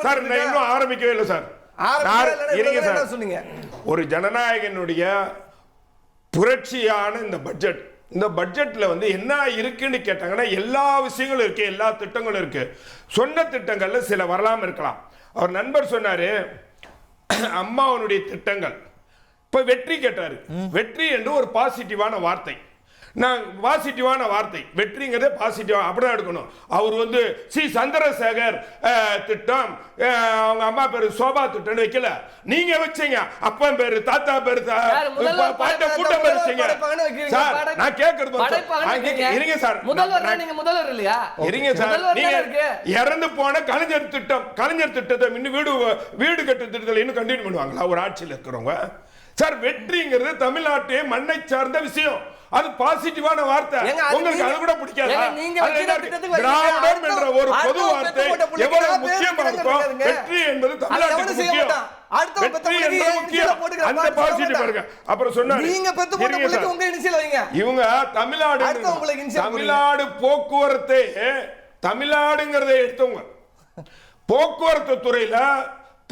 சார், நான் இன்னும் ஆரம்பிக்கவே இல்லை சார். ஒரு ஜனநாயகனுடைய புரட்சியான இந்த பட்ஜெட்ல என்ன இருக்குன்னு கேட்டாங்கன்னா எல்லா விஷயங்களும் இருக்கு, எல்லா திட்டங்களும் இருக்கு. சொன்ன திட்டங்கள்ல சில வரலாம இருக்கலாம். அவர் நண்பர் சொன்னாரு அம்மாவனுடைய திட்டங்கள். இப்ப வெற்றி கேட்டாரு. வெற்றி என்று ஒரு பாசிட்டிவான வார்த்தை. நான் பாசிட்டிவான வார்த்தை, வெற்றிங்கிறதே பாசிட்டிவா அப்படிதான் எடுக்கணும். அவர் வந்து சி சந்திரசேகர் திட்டம், அவங்க அம்மா பேரு சோபா திட்டம் வைக்கல, நீங்க வச்சீங்க. அப்பா பேரு தாத்தா பேரு பாட்ட கூட்டம் பேரு வச்சீங்க. சார் நான் கேக்குறது இருங்க சார், முதல்வர் இல்லையா? இருங்க சார், நீங்க இறந்து போன கலைஞர் திட்டம், கலைஞர் திட்டத்தை இன்னும் வீடு கட்டு திட்டத்தில் இன்னும் கண்டினியூ பண்ணுவாங்களா ஒரு ஆட்சியில் இருக்கிறவங்க? சார் வெற்றிங்கிறது தமிழ்நாட்டு மண்ணை சார்ந்த விஷயம், அது பாசிட்டிவான வார்த்தை. உங்களுக்கு அது கூட பிடிக்காதா? திராவிடம் என்ற ஒரு பொது வார்த்தை எவ்வளவு முக்கியமா இருக்கும். வெற்றி என்பது தமிழ்நாட்டுக்கு முக்கியம், வெற்றி என்பது முக்கியம். அந்த பாசிட்டிவ் பாருங்க. அப்புறம் சொன்னாங்க இவங்க தமிழ்நாடு போக்குவரத்தை, தமிழ்நாடுங்கிறதை எடுத்தவங்க போக்குவரத்து துறையில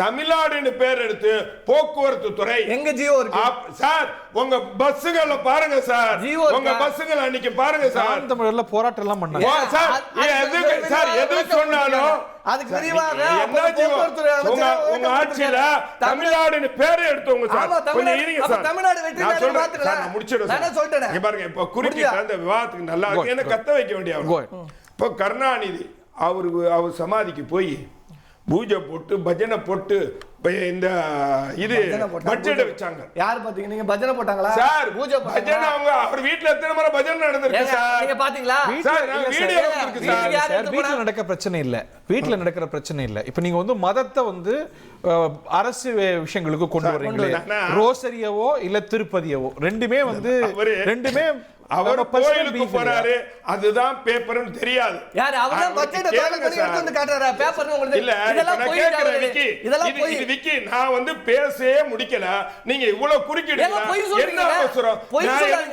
தமிழ்நாடுன்னு பேர் எடுத்து போக்குவரத்து துறை எங்க ஜியோ இருக்கு சார். உங்க பஸ்ஸுகள பாருங்க சார், உங்க பஸ்ஸுகள அன்னைக்கு பாருங்க சார், தமிழ்ல போராட்டம் எல்லாம் பண்ணாங்க சார். எது சொன்னாலும் அதுக்கு விரிவாக உங்க ஆட்சியில தமிழ்நாடுன்னு பேர் எடுத்தவங்க சார். கொஞ்சம் இருங்க சார், தமிழ்நாடு வெற்றி நான் சொல்றேன் சார், நான் முடிச்சிடுறேன் சார். நான் சொல்றேன் இங்க பாருங்க, இப்ப குறுக்கிட்ட அந்த விவாதத்துக்கு நல்லா என்ன கத்த வைக்க வேண்டிய இப்போ கருணாநிதி அவர் சமாதிக்கு போய் பூஜை போட்டு பஜனை போட்டு இந்த இது பட்ஜெட் வச்சாங்க. யார் பாத்தீங்க நீங்க? பஜனை போட்டாங்களா சார்? பூஜை பஜனை அவங்க அவர் வீட்ல எத்தனை முறை பஜனை நடந்துருக்கு சார்? நீங்க பாத்தீங்களா சார்? வீடியோ இருக்கு சார். வீட்ல நடக்க பிரச்சனை இல்ல, வீட்ல நடக்கிற பிரச்சனை இல்ல. இப்போ நீங்க வந்து மதத்தை வந்து அரசு விஷயங்களுக்கு கொண்டு வரீங்களே, ரோசரியவோ இல்ல திருப்பதியவோ, ரெண்டுமே வந்து ரெண்டுமே அவர் கோயிலுக்கு போறாரு, அதுதான் பேப்பர்னு தெரியாது. யார் அவர்தான் பட்ஜெட் தாக்கல் பண்ணி எடுத்து வந்து காட்றாரா பேப்பர்னு உங்களுக்கு? இல்ல இதெல்லாம் போய் இது விக்கி நான் வந்து பேசவே முடிக்கல, நீங்க இவ்வளவு குறுக்கிடுங்க. என்ன அவசரம்?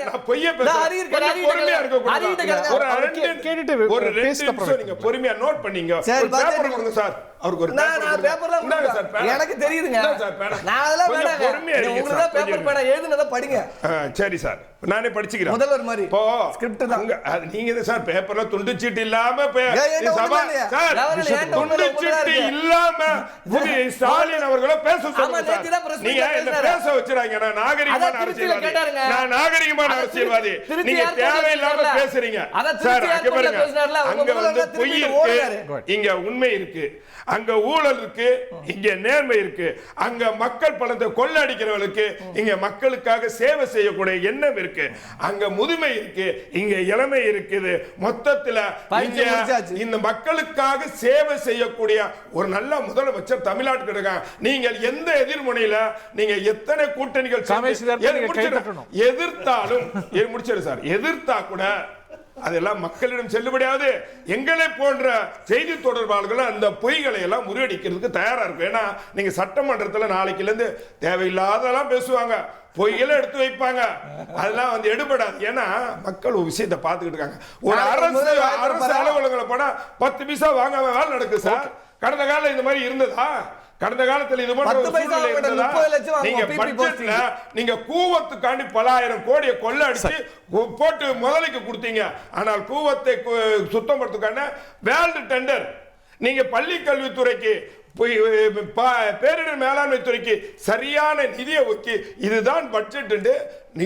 நான் பொய்யே பேசுறேன், பொறுமையா இருக்க கூடாது. ஒரு 2 நிமிஷம் நீங்க பொறுமையா நோட் பண்ணீங்க. ஒரு பேப்பர் கொடுங்க சார், அவருக்கு ஒரு பேப்பர் கொடுங்க சார். எனக்கு தெரியுதுங்க நான் அதெல்லாம் வேணாம், பொறுமையா இருங்க. உங்களுக்கு தான் பேப்பர் பேனா எழுதுனத படிங்க. சரி சார், நானே படிச்சுக்கிறேன். முதல்வர் மாதிரி போ ஸ்கிரிப்ட் தான் நீங்க சார். பேப்பர்ல துண்டு சீட்டு இல்லாம சபா சார், துண்டு சீட்டு இல்லாம ஸ்டாலின் அவர்களை பேச சொல்லுங்க சார். நீங்க என்ன பேச வச்சுறாங்க? நான் நாகரிகமான அரசியல்வாதி, நான் நாகரிகமான அரசியல்வாதி, நீங்க தேவையில்லாம பேசுறீங்க சார். அங்க பாருங்க, அங்க வந்து பொய் இருக்கு, இங்க உண்மை இருக்கு. அங்க ஊழல் இருக்கு, இங்க நேர்மை இருக்கு. அங்க மக்கள் பணத்தை கொள்ளடிக்கிறவர்களுக்கு இங்க மக்களுக்காக சேவை செய்யக்கூடிய எண்ணம் இருக்கு. அங்க முதுமை இருக்கு, இங்க இளமை இருக்குது. மொத்தத்துல இந்த மக்களுக்காக சேவை செய்யக்கூடிய ஒரு நல்ல முதலமைச்சர் தமிழ்நாட்டுக்கு இருக்காங்க. நீங்கள் எந்த எதிர்முனையில நீங்க எத்தனை கூட்டணிகள் எதிர்த்தாலும் முடிச்சிரு சார், எதிர்த்தா கூட அதெல்லாம் மக்களிடம் செல்லுபடியாவது. எங்களை போன்ற செய்தி தொடர்பாளர்கள் அந்த பொய்களை எல்லாம் முறியடிக்கிறதுக்கு தயாரா இருக்கும். ஏன்னா நீங்க சட்டமன்றத்தில் நாளைக்குல இருந்து தேவையில்லாதெல்லாம் பேசுவாங்க, பொய்யெல்லாம் எடுத்து வைப்பாங்க, அதெல்லாம் வந்து எடுபடாது. ஏன்னா மக்கள் ஒரு விஷயத்தை பார்த்துக்கிட்டு இருக்காங்க. ஒரு அரசு அலுவலகங்களை போனா 10 பைசா வாங்காம வேலை நடக்குது சார். கடந்த காலம் இந்த மாதிரி இருந்ததா? கடந்த காலத்தில் இது போன்ற நீங்க பட்ஜெட்ல நீங்க கூவத்துக்காண்டி பல ஆயிரம் கோடியை கொள்ள அடிச்சு போட்டு முதலைக்கு கொடுத்தீங்க. ஆனால் கூவத்தை சுத்தப்படுத்துக்கான வேல்டு டெண்டர் நீங்க பள்ளி கல்வித்துறைக்கு பேரிடர் மேலாண்மை துறைக்கு சரியான நிதியை ஒதுக்கி இதுதான் பட்ஜெட்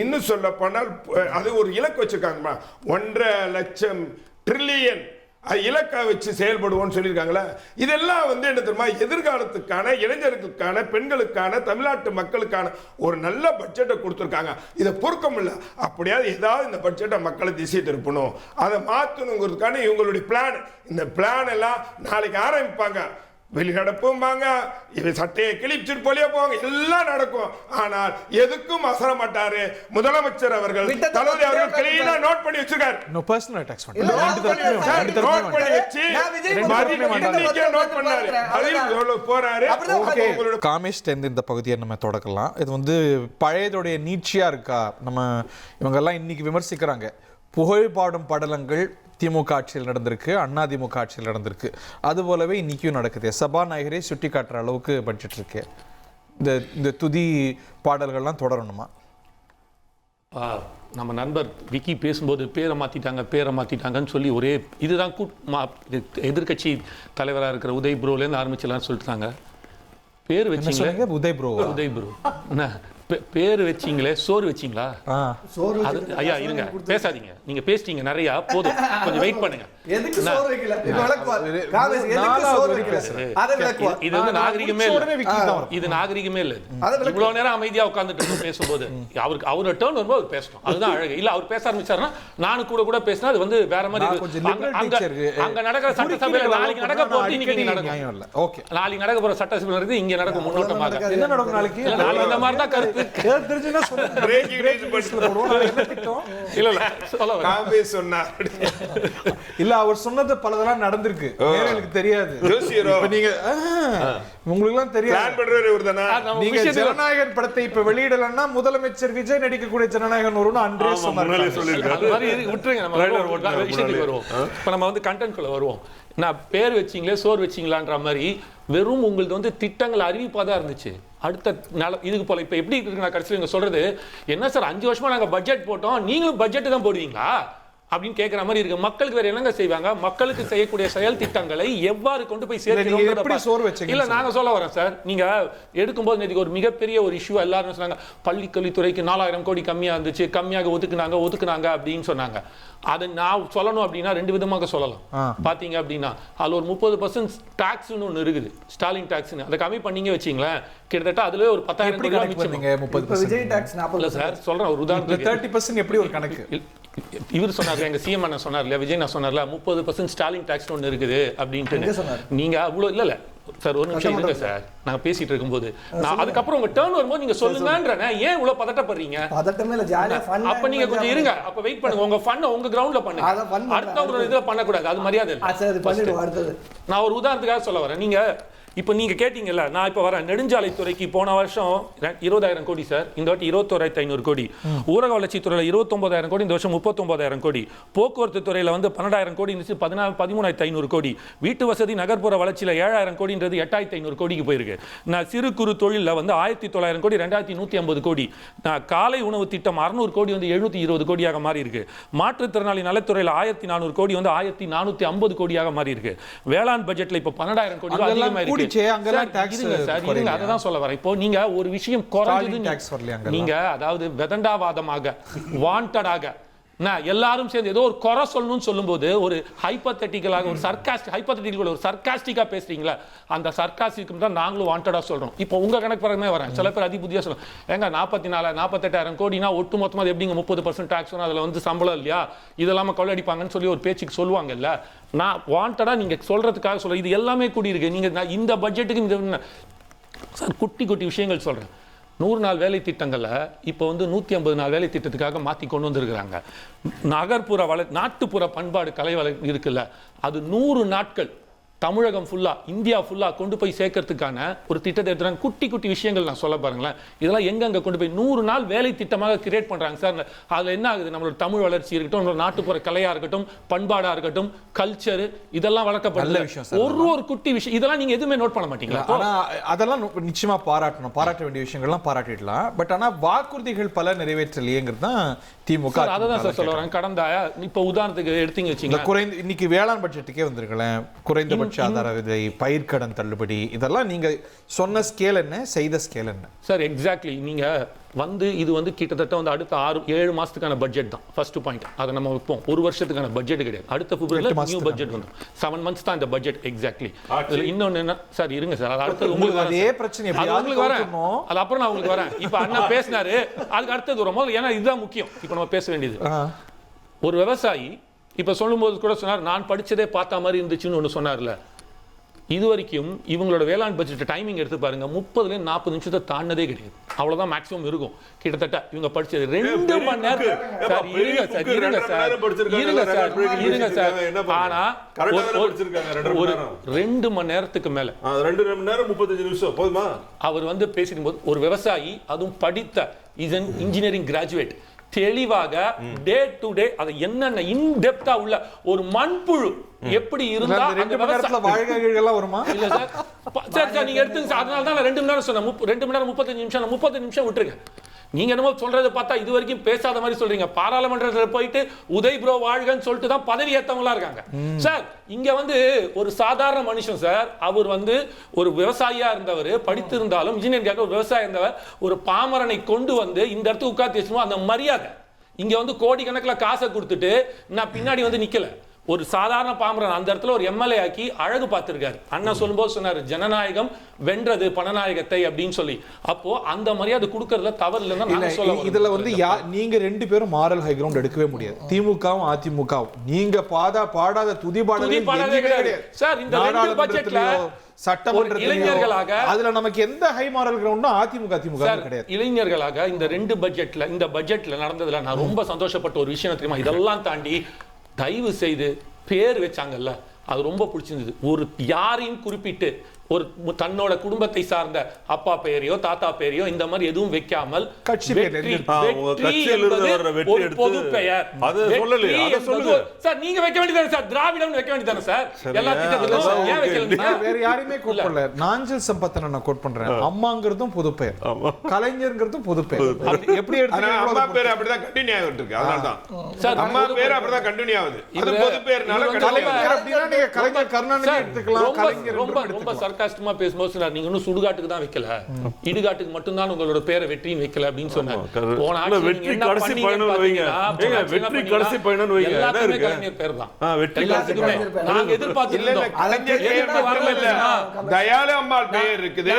இன்னும் சொல்ல போனால் அது ஒரு இலக்கு வச்சிருக்காங்க. 1.5 லட்சம் ட்ரில்லியன் இலக்கை வச்சு செயல்படுவோம்னு சொல்லியிருக்காங்களே. இதெல்லாம் வந்து என்ன தெரியுமா? எதிர்காலத்துக்கான இளைஞர்களுக்கான, பெண்களுக்கான, தமிழ்நாட்டு மக்களுக்கான ஒரு நல்ல பட்ஜெட்டை கொடுத்துருக்காங்க. இதை பொறுக்க முடியல. அப்படியாவது ஏதாவது இந்த பட்ஜெட்டை மக்களை திசை திருப்பணும், அதை மாற்றணுங்கிறதுக்கான இவங்களுடைய பிளான். இந்த பிளான் எல்லாம் நாளைக்கு ஆரம்பிப்பாங்க. வெளிநடப்பும்பாங்க, இவன் சட்டையை கிழிச்சிட்டு போலியே போவாங்க, எல்லாம் நடக்கும். ஆனால் எதுக்கும் அசர மாட்டாரு முதலமைச்சர் அவர்கள். தளபதி அவர்கள் கிளீனா நோட் பண்ணி வச்சிருக்காரு. நோ பர்சனல் அட்டாக்ஸ் பண்ணி நோட் பண்ணி வச்சு நோட் பண்ணாரு. அதில் போறாரு. காமேஷ் தேர்ந்து இந்த பகுதியை நம்ம தொடக்கலாம். இது வந்து பழையதுடைய நீட்சியா இருக்கா? நம்ம இவங்கெல்லாம் இன்னைக்கு விமர்சிக்கிறாங்க. புகழ்பாடும் படலங்கள் திமுக ஆட்சியில் நடந்திருக்கு, அதிமுக ஆட்சியில் நடந்திருக்கு, அது போலவே இன்னைக்கும் நடக்குது. சபாநாயகரை சுட்டி காட்டுற அளவுக்கு பட்ஜெட் இருக்கு. இந்த துதி பாடல்கள்லாம் தொடரணுமா? நம்ம நண்பர் விக்கி பேசும்போது பேரை மாற்றிட்டாங்கன்னு சொல்லி ஒரே இதுதான் எதிர்கட்சி தலைவராக இருக்கிற உதய் ப்ரோலேருந்து ஆரம்பிச்சலான்னு சொல்லிட்டாங்க. பேர் வச்சிங்க உதய் ப்ரோ என்ன பேர் வச்சீங்களே சோறு வச்சீங்களா? சோறு அது ஐயா இருங்க, பேசாதீங்க. நீங்க பேசிட்டீங்க நிறைய, போதும், கொஞ்சம் வெயிட் பண்ணுங்க. எதுக்கு சோறு வைக்கல இப்ப விளக்குவார். காமேஷ் எதுக்கு சோறு வைக்கல அத விளக்குவார். இது வந்து நாகரிகமே இல்ல, இது நாகரிகமே இல்ல. இவ்வளவு நேரம் அமைதியா உட்கார்ந்துட்டு இருக்கோம் பேசும்போது, அவரோட டர்ன் வரும்போது அவர் பேசணும், அதுதான் அழகு. இல்ல அவர் பேச ஆரம்பிச்சாருன்னா நானும் கூட பேசினா அது வந்து வேற மாதிரி அங்க நடக்கிற சட்டசபையில நாளைக்கு நடக்க போறது இன்னைக்கு நடக்கும். ஓகே, நாளைக்கு நடக்க போற சட்டசபையில இருக்கு, இங்க நடக்கும் முன்னோட்டமாக என்ன நடக்கும் நாளைக்கு. நாளைக்கு இந்த மாதிரி தான் கருத்து தெரிஞ்சுனா சொல்லுங்க. இல்ல இல்ல சொல்ல காமேஷ் சொன்னா இல்ல, அவர் சொன்னது பலதெல்லாம் நடந்திருக்கு, வேற எனக்கு தெரியாது. இப்ப நீங்க உங்களுக்கு எல்லாம் தெரியாது, பிளான் பண்றவரே ஒருதானா? நீங்க ஜனநாயகன் படத்தை இப்ப வெளியிடலன்னா முதலமைச்சர் விஜய் நடிக்கக்கூடிய ஜனநாயகன் வரும்னு அன்றே சொன்னாரு. அது மாதிரி விட்டுருங்க, நம்ம விஷயத்துக்கு வருவோம். இப்ப நம்ம வந்து கண்டென்ட் குள்ள வருவோம். நான் பேர் வச்சீங்களே சோறு வச்சீங்களான்ற மாதிரி வெறும் உங்களுக்கு வந்து திட்டங்கள் அறிவிப்பா தான் இருந்துச்சு. அடுத்த இதுக்கு போல இப்ப எப்படி இருக்கு, நான் கடைசியில் நீங்க சொல்றது என்ன சார், 5 வருஷமா நாங்க பட்ஜெட் போட்டோம், நீங்களும் பட்ஜெட் தான் போடுவீங்களா அப்படின்னு கேட்கிற மாதிரி இருக்கு. மக்களுக்கு வேற என்னங்க செய்வாங்க? மக்களுக்கு செய்யக்கூடிய செயல் திட்டங்களை எவ்வாறு கொண்டு போய் சேர்க்கணும் இல்ல நாங்க சொல்ல வரேன் சார். நீங்க எடுக்கும்போது நேற்றுக்கு ஒரு மிகப்பெரிய ஒரு இஷ்யூ எல்லாரும் சொன்னாங்க, பள்ளிக்கல்வித்துறைக்கு 4000 கோடி கம்மியா இருந்துச்சு, கம்மியாக ஒதுக்குனாங்க அப்படின்னு சொன்னாங்க. அதை நான் சொல்லணும் அப்படின்னா 2 விதமாக சொல்லலாம். பாத்தீங்க அப்படின்னா அதுல ஒரு 30% டாக்ஸ்னு ஒண்ணு இருக்குது, ஸ்டாலின் டாக்ஸ்னு. அதை கம்மி பண்ணீங்க வச்சீங்களேன், கிட்டத்தட்ட அதுல ஒரு 10,000 கோடி மிச்சம். 30% விஜய் டாக்ஸ் 40 சார் சொல்றேன் ஒரு உதாரணத்துக்கு. 30% எப்படி ஒரு கணக்கு? இவர் சொன்னார், எங்க சிஎம் அண்ணன் சொன்னார் இல்லையா, விஜய் நான் சொன்னார்ல 30% ஸ்டாலின் டாக்ஸ் ஒன்று இருக்குது அப்படின்ட்டு. நீங்க அவ்வளோ இல்ல சார், ஒரு நிமிஷம் இருங்க சார், நான் பேசிட்டு இருக்கும்போது நான் அதுக்கப்புறம் உங்க டர்ன் வரும்போது நீங்க சொல்லுங்கன்றேன். ஏன் இவ்வளவு பதட்டப்படுறீங்க? பதட்டமே இல்ல, ஜாலியா ஃபன். அப்ப நீங்க கொஞ்சம் இருங்க, அப்ப வெயிட் பண்ணுங்க, உங்க ஃபன் உங்க கிரவுண்ட்ல பண்ணுங்க, அடுத்தவங்க இதுல பண்ண கூடாது, அது மரியாதை இல்ல. சரி பண்ணிடுவோம். அடுத்து நான் ஒரு உதாரணத்துக்காக சொல்ல வரேன். நீங்க இப்போ நீங்க கேட்டீங்கல்ல, நான் இப்போ வரேன். நெடுஞ்சாலைத்துறைக்கு போன வருஷம் 20,000 கோடி சார், இந்த வாட்டி 21,500 கோடி. ஊரக வளர்ச்சித்துறையில் 29,000 கோடி, இந்த வருஷம் 39,000 கோடி. போக்குவரத்து துறையில் வந்து 12,000 கோடி இருந்துச்சு, 13,500 கோடி. வீட்டு வசதி நகர்ப்புற வளர்ச்சியில் 7,000 கோடின்றது 8,500 கோடிக்கு போயிருக்கு. நான் சிறு குறு தொழிலில் வந்து 1,900 கோடி, 2,150 கோடி. நான் காலை உணவு திட்டம் 600 கோடி வந்து 720 கோடியாக மாறி இருக்கு. மாற்றுத்திறனாளி நலத்துறையில் 1,400 கோடி வந்து 1,450 கோடியாக மாறி இருக்கு. வேளாண் பட்ஜெட்ல இப்போ 12,000 கோடி அதிகமாக இருக்கு. சொல்ல வரேன். இப்போ நீங்க ஒரு விஷயம் குறைஞ்சது, நீங்க அதாவது வெதண்டாவாதமாக வாண்டடாக எல்லாரும் சேர்ந்து ஏதோ ஒரு குறை சொல்லணும்னு சொல்லும்போது ஒரு ஹைப்போதெட்டிக்கலாக ஒரு சர்க்காஸ்டிக்கா பேசுறீங்களா, அந்த சர்க்காஸ்டிக் தான் நாங்களும் வாண்டடா சொல்றோம். இப்போ உங்க கணக்கு பிரகாரமே வரேன், சில பேர் அதிபுத்தியா சொல்லுவோம், ஏங்க 44,000-48,000 கோடினா ஒட்டு மொத்தமா எப்படிங்க 30% டாக்ஸ் வரும், அதுல வந்து சம்பளம் இல்லையா, இதெல்லாம் கொள்ளடிப்பாங்கன்னு சொல்லி ஒரு பேச்சுக்கு சொல்லுவாங்கல்ல. நான் வாண்டடா நீங்க சொல்றதுக்காக சொல்றேன், இது எல்லாமே கூடி இருக்கு. நீங்க இந்த பட்ஜெட்டுக்கு இந்த சார் குட்டி குட்டி விஷயங்கள் சொல்றேன். 100 நாள் வேலை திட்டங்களை இப்போ வந்து 150 நாள் வேலை திட்டத்துக்காக மாற்றி கொண்டு வந்திருக்கிறாங்க. நகர்ப்புற நாட்டுப்புற பண்பாடு கலை இருக்குல்ல, அது 100 நாட்கள் தமிழகம் ஃபுல்லா, இந்தியா ஃபுல்லா கொண்டு போய் சேர்க்கறதுக்கான ஒரு திட்டத்தை எடுத்துறாங்க. குட்டி குட்டி விஷயங்கள் நான் சொல்ல பாருங்களேன், இதெல்லாம் எங்கெங்க கொண்டு போய் 100 நாள் வேலை திட்டமாக கிரியேட் பண்றாங்க சார். அதுல என்ன ஆகுது, நம்மளோட தமிழ் வளர்ச்சி இருக்கட்டும், நம்மளோட நாட்டுப்புற கலையா இருக்கட்டும், பண்பாடா இருக்கட்டும், கல்ச்சர், இதெல்லாம் வளர்க்கப்படுற ஒரு குட்டி விஷயம். இதெல்லாம் நீங்க எதுவுமே நோட் பண்ண மாட்டீங்களா? ஆனா அதெல்லாம் நிச்சயமா பாராட்டணும், பாராட்ட வேண்டிய விஷயங்கள்லாம் பாராட்டிடலாம். பட் ஆனா வாக்குறுதிகள் பல நிறைவேற்றலையேங்கிறது தான் திமுக. அதான் சார் சொல்ல வரேன். கடந்த இப்ப உதாரணத்துக்கு எடுத்தீங்க வச்சீங்க, குறைந்த இன்னைக்கு வேளாண் பட்ஜெட்டுக்கே வந்திருக்கலாம், குறைந்தபட்ச ஆதார விலை, பயிர்க்கடன் தள்ளுபடி, இதெல்லாம் நீங்க சொன்ன ஸ்கேல் என்ன, செய்த ஸ்கேல் என்ன சார்? எக்ஸாக்ட்லி. நீங்க வந்து இது வந்து கிட்டத்தட்ட வந்து அடுத்த 6-7 மாசத்துக்கான பட்ஜெட் தான் ஃபர்ஸ்ட் பாயிண்ட். அதை நம்ம வைப்போம். ஒரு வருஷத்துக்கான பட்ஜெட் கிடையாது. அடுத்த பிப்ரவரியில நியூ பட்ஜெட் வந்து 7 months தான் இந்த பட்ஜெட். எக்ஸாக்ட்லி. இதுல இன்னொன்னு என்ன சார், இருங்க சார், அது அடுத்து உங்களுக்கு அதே பிரச்சனை அது உங்களுக்கு வரேன், அது அப்புறம் நான் உங்களுக்கு வரேன். இப்போ அண்ணா பேசினாரு, அதுக்கு அடுத்தது வரும் போது, ஏன்னா இதுதான் முக்கியம் இப்போ நம்ம பேச வேண்டியது. ஒரு விவசாயி இப்ப சொல்லும்போது கூட சொன்னார், நான் படிச்சதே பார்த்த மாதிரி இருந்துச்சுன்னு ஒன்று சொன்னார்ல. இது வரைக்கும் இவங்களோட வேளாண் பட்ஜெட் டைமிங் எடுத்து பாருங்க, 30-40 நிமிஷத்தை தாண்டதே கிடையாது. அவ்வளவுதான் மேக்ஸிமம் இருக்கும். கிட்டத்தட்ட இவங்க படிச்சது 2 மணி நேரம். சார் இருங்க சார், இருங்க சார், இருங்க சார், இருங்க சார். ஆனா ஒரு 2 மணி நேரத்துக்கு மேல, 2 மணி நேரம் 35 நிமிஷம் போதுமா? அவர் வந்து பேசிக்கும் போது ஒரு விவசாயி, அதுவும் படித்த இன்ஜினியரிங் கிராஜுவேட், தெளிவாக டே டு டே அதை என்னென்ன இன்டெப்தா உள்ள ஒரு மண்புழு எப்படி இருந்தா 2 மணி நேரத்துல வாழ்க்கைகள் வருமா? இல்ல சார், சார் நீங்க எடுத்துங்க சார். அதனால தான் நான் 2 மணி நேரம் சொன்னேன். 2 மணி நேரம் 35 நிமிஷம், 30 நிமிஷம் விட்டுருங்க. நீங்க என்னமோ சொல்றதை பார்த்தா இது வரைக்கும் பேசாத மாதிரி சொல்றீங்க. பாராளுமன்றத்தில் போயிட்டு உதய் ப்ரோ வாழ்கன்னு சொல்லிட்டு தான் பதவி ஏற்றவங்களா இருக்காங்க. சார் இங்க வந்து ஒரு சாதாரண மனுஷன் சார், அவர் வந்து ஒரு விவசாயியா இருந்தவர், படித்திருந்தாலும் இன்ஜினியரிங்காக ஒரு விவசாயி இருந்தவர், ஒரு பாமரனை கொண்டு வந்து இந்த இடத்துக்கு உட்கார்ந்து வச்சுமோ அந்த மரியாதை. இங்க வந்து கோடிக்கணக்கில் காசை கொடுத்துட்டு நான் பின்னாடி வந்து நிக்கல, ஒரு சாதாரண பாமரன் அந்த இடத்துல ஒரு எம்எல்ஏ ஆக்கி அழகு பார்த்திருக்காரு. அண்ணா சொல்லும்போது சொன்னாரு ஜனநாயகம் வென்றது பணநாயகத்தை அப்படின்னு சொல்லி. அப்போ அந்த மரியாதை கொடுக்கறதுல தவறு இல்லைன்னா இதுல வந்து நீங்க 2 பேரும் மாரல் ஹை கிரவுண்ட் எடுக்கவே முடியாது. திமுகவும் அதிமுகவும் நீங்க பாடாத துதிபாடல் சார் இந்த ரெண்டு பட்ஜெட்ல இளைஞர்களாக அதுல நமக்கு எந்த ஹை மாரல் கிரவுண்டும் அதிமுக கிடையாது. இளைஞர்களாக இந்த 2 பட்ஜெட்ல இந்த பட்ஜெட்ல நடந்ததுல நான் ரொம்ப சந்தோஷப்பட்ட ஒரு விஷயம் தெரியுமா? இதெல்லாம் தாண்டி தயவு செய்து பேர் வச்சாங்கல்ல, அது ரொம்ப பிடிச்சிருந்தது. ஒரு யாரையும் குறிப்பிட்டு ஒரு தன்னோட குடும்பத்தை சார்ந்த அப்பா பெயரையோ தாத்தா பெயரையோ இந்த மாதிரி எதுவும் வைக்காமல் கட்சி பொது பெயர் சார் நீங்க வைக்க வேண்டியதானே சார், திராவிடம் வைக்க வேண்டியதானே சார் எல்லா திட்டத்திலும். ஏன் வைக்கல? வேற யாரையுமே கோட் பண்ணல. நாஞ்சில் சம்பத்தனை நான் கோட் பண்றேன். அம்மாங்கிறதும் பொது பெயர், கலைஞர்ங்கிறதும் பொது பெயர். எப்படி அம்மா பேர் அப்படிதான் கண்டினியூ ஆகிட்டு இருக்கு. அதனால தான் சார் அம்மா பேர் அப்படிதான் கண்டினியூ ஆகுது. அது பொது பேர்னால கலைஞர் அப்படினா நீங்க கலைஞர் கருணாநிதி எடுத்துக்கலாம். கலைஞர் ரொம்ப கஷ்டமா பேசும்போது சொன்னார் நீங்க இன்னும் சுடுகாட்டுக்கு தான் வைக்கல, இடுகாட்டுக்கு மட்டும் தான் உங்களோட பேரை வெற்றின்னு வைக்கல அப்படின்னு சொன்னார். போன ஆட்சி வெற்றி கடைசி பயணம் வைங்க, வெற்றி கடைசி பயணம் வைங்க. எல்லாத்துமே கலைஞர் பேர் தான். வெற்றி எல்லாத்துக்குமே நாங்க எதிர்பார்த்திருந்தோம். கலைஞர் பேர் மட்டும் இல்ல, தயாளு அம்மாள் பேர் இருக்குது,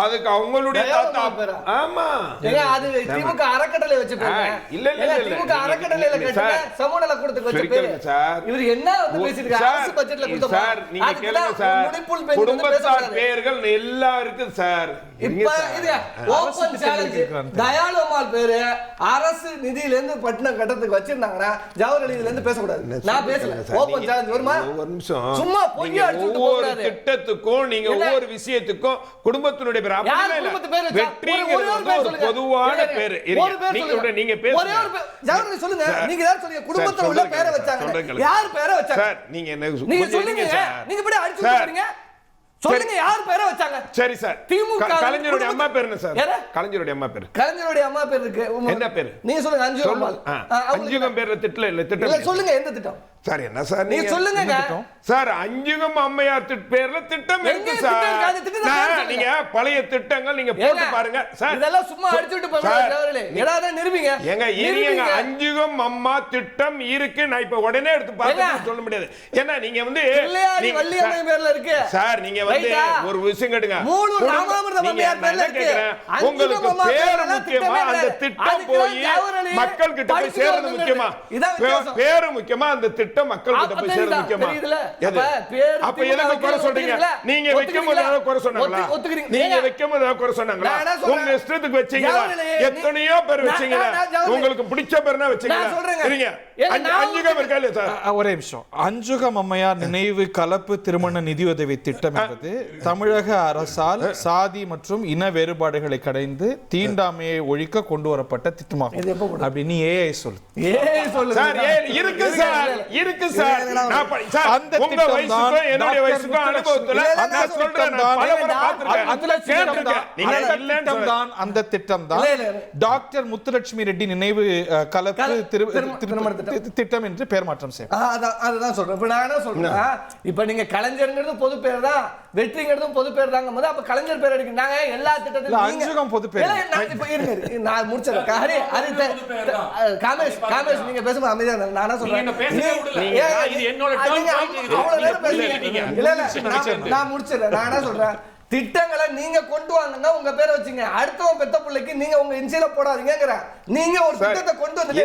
அதுக்கு அவங்களுடைய தாத்தா பேர். ஆமா அது திமுக அறக்கட்டளை வச்ச பேர். இல்ல இல்ல திமுக அறக்கட்டளையில கட்டின சமூகநல கூட்டத்துக்கு வச்ச பேர் சார். இவர் என்ன வந்து பேசிட்டு இருக்காரு? அரசு பட்ஜெட்ல கொடுத்தோம் சார். நீங்க கேளுங்க சார், குடும்பத்தார் பேர்கள் எல்லாம் இருக்கு சார். இப்ப இது ஓபன் சேலஞ்ச். தயாளு அம்மாள் பேரு அரசு நிதியில இருந்து பட்டின கட்டத்துக்கு வச்சிருந்தாங்கன்னா ஜவஹர்லால் இதுல இருந்து பேசக்கூடாது. நான் பேசல. ஓபன் சேலஞ்ச் வருமா? ஒரு நிமிஷம். சும்மா பொய் அடிச்சிட்டு ஒவ்வொரு திட்டத்துக்கும் நீங்க ஒவ்வொரு விஷயத்துக்கும் குடும்பத்தினுடைய பேர் அப்படி இல்ல. வெற்றிங்கிறது ஒரு பொதுவான பேர். நீங்க பேசுங்க. ஜவஹர்லால் சொல்லுங்க. நீங்க யார் சொல்லுங்க? குடும்பத்தோட உள்ள பேரை வச்சாங்க. யார் பேரை வச்சாங்க சார்? நீங்க என்ன நீங்க சொல்லுங்க. நீங்க இப்படி அடிச்சு சொல்றீங்க. சொல்லுங்க யார் பேரை வச்சாங்க? சரி சார். திமுக கலைஞருடைய அம்மா பேர் என்ன சார்? கலைஞருடைய அம்மா பேர். கலைஞருடைய அம்மா பேர் இருக்கு. என்ன பேர்? நீங்க சொல்லுங்க. அஞ்சுகம். அஞ்சுகம் பேர்ல திட்டம் இல்ல. திட்டம் இல்ல சொல்லுங்க. எந்த திட்டம்? சார் என்ன சார் நீங்க சொல்லுங்க சார். அஞ்சுகம் அம்மையார் பேர்ல திட்டம் இருக்கு சார். நீங்க பழைய திட்டங்கள் நீங்க போட்டு பாருங்க சார். இதெல்லாம் சும்மா அடிச்சிட்டு போறீங்க. ஏதாவது நிரூபிங்க. ஏங்க இருங்க. அஞ்சுகம் அம்மா திட்டம் இருக்கு. நான் இப்ப உடனே எடுத்து பார்த்து சொல்ல முடியாது. ஏன்னா நீங்க வந்து வள்ளியம்மை பேர்ல இருக்கு சார். நீங்க வந்து ஒரு விஷயம் கேளுங்க. மூலூர் ராமாமிர்தம் அம்மையார் பேர்ல இருக்கு. உங்களுக்கு பேர் முக்கியமா அந்த திட்டம் போய் மக்கள் கிட்ட போய் சேர்றது முக்கியமா? பேரு முக்கியமா அந்த திட்டம் மக்கள் கிட்ட போய் சேர்றது முக்கியமா? அப்ப எதுக்கு குறை சொல்றீங்க? நீங்க வைக்கும்போது குறை சொன்னாங்களா? நீங்க வைக்கும்போது குறை சொன்னாங்களா? உங்க இஷ்டத்துக்கு வச்சீங்களா? எத்தனையோ பேர் வச்சீங்களா? உங்களுக்கு பிடிச்ச பேர்னா வச்சீங்களா? அஞ்சுகம் இருக்கா இல்லையா சார்? ஒரே நிமிஷம். அஞ்சுகம் அம்மையார் நினைவு கலப்பு திருமண நிதியுதவி திட்டம் என்பது தமிழக அரசால் சாதி மற்றும் இன வேறுபாடுகளை கடைந்து தீண்டாமையை ஒழிக்க கொண்டு வரப்பட்ட திட்டமாகும் அப்படின்னு ஏஐ சொல்லு. சார் இருக்கு சார், இருக்கு சார். அந்த திட்டம் தான் என்னுடைய வயசுக்கும் அனுபவத்துல நான் சொல்றேன். நான் பல முறை பார்த்திருக்கேன். அந்த திட்டம் தான் டாக்டர் முத்துலட்சுமி ரெட்டி நினைவு கலப்பு திட்டம் என்று பெயர் மாற்றம் செய்யும். அதுதான் சொல்றேன். இப்ப நான் என்ன சொல்றேன், இப்ப நீங்க கலைஞர்ங்கிறது பொது பேர் தான், வெற்றிங்கிறதும் பொது பேர் தாங்க போது அப்ப கலைஞர் பேர் எடுக்கிறாங்க. எல்லா திட்டத்திலும் அஞ்சுகம் பொது பேர். நான் முடிச்சிடுறேன். காமேஷ் நீங்க பேசும்போது அமைதியா நான் என்ன சொல்றேன், நான் முடிச்சிடுறேன். நான் என்ன சொல்றேன், திட்டங்களை நீங்க கொண்டு வாங்கன்னா உங்க பேரை வச்சுங்க. அடுத்தவன் பெத்த பிள்ளைக்கு நீங்க உங்க இன்சியல போடாதீங்கங்கற. நீங்க ஒரு திட்டத்தை கொண்டு வந்து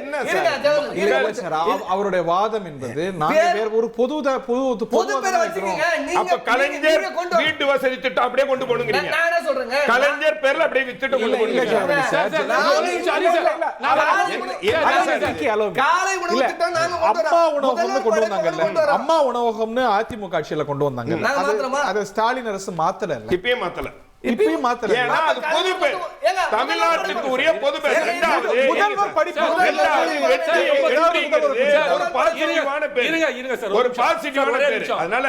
அவருடைய வாதம் என்பது நாங்க வேற ஒரு பொது பேரை வச்சுக்கீங்க. அப்ப கலைஞர் வீட்டு வசதி திட்டம் அப்படியே கொண்டு போணுங்கறீங்க. நான் என்ன சொல்றேங்க, கலைஞர் பேர்ல அப்படியே திட்டம் கொண்டு போணுங்க. காலை உணவு திட்டம் நாங்க அம்மா உணவகம்னு கொண்டு வந்தாங்கல்ல. அம்மா உணவகம்னு அதிமுக ஆட்சியில கொண்டு வந்தாங்க. அது ஸ்டாலின் அரசு மாத்தல. இப்பயும் மாத்தல. ஏன்னா அது பொது பேர். தமிழ்நாட்டுக்கு உரிய பொது பேர். முதல்வர் படிப்பு ஒரு பாசிட்டிவான பேர். அதனால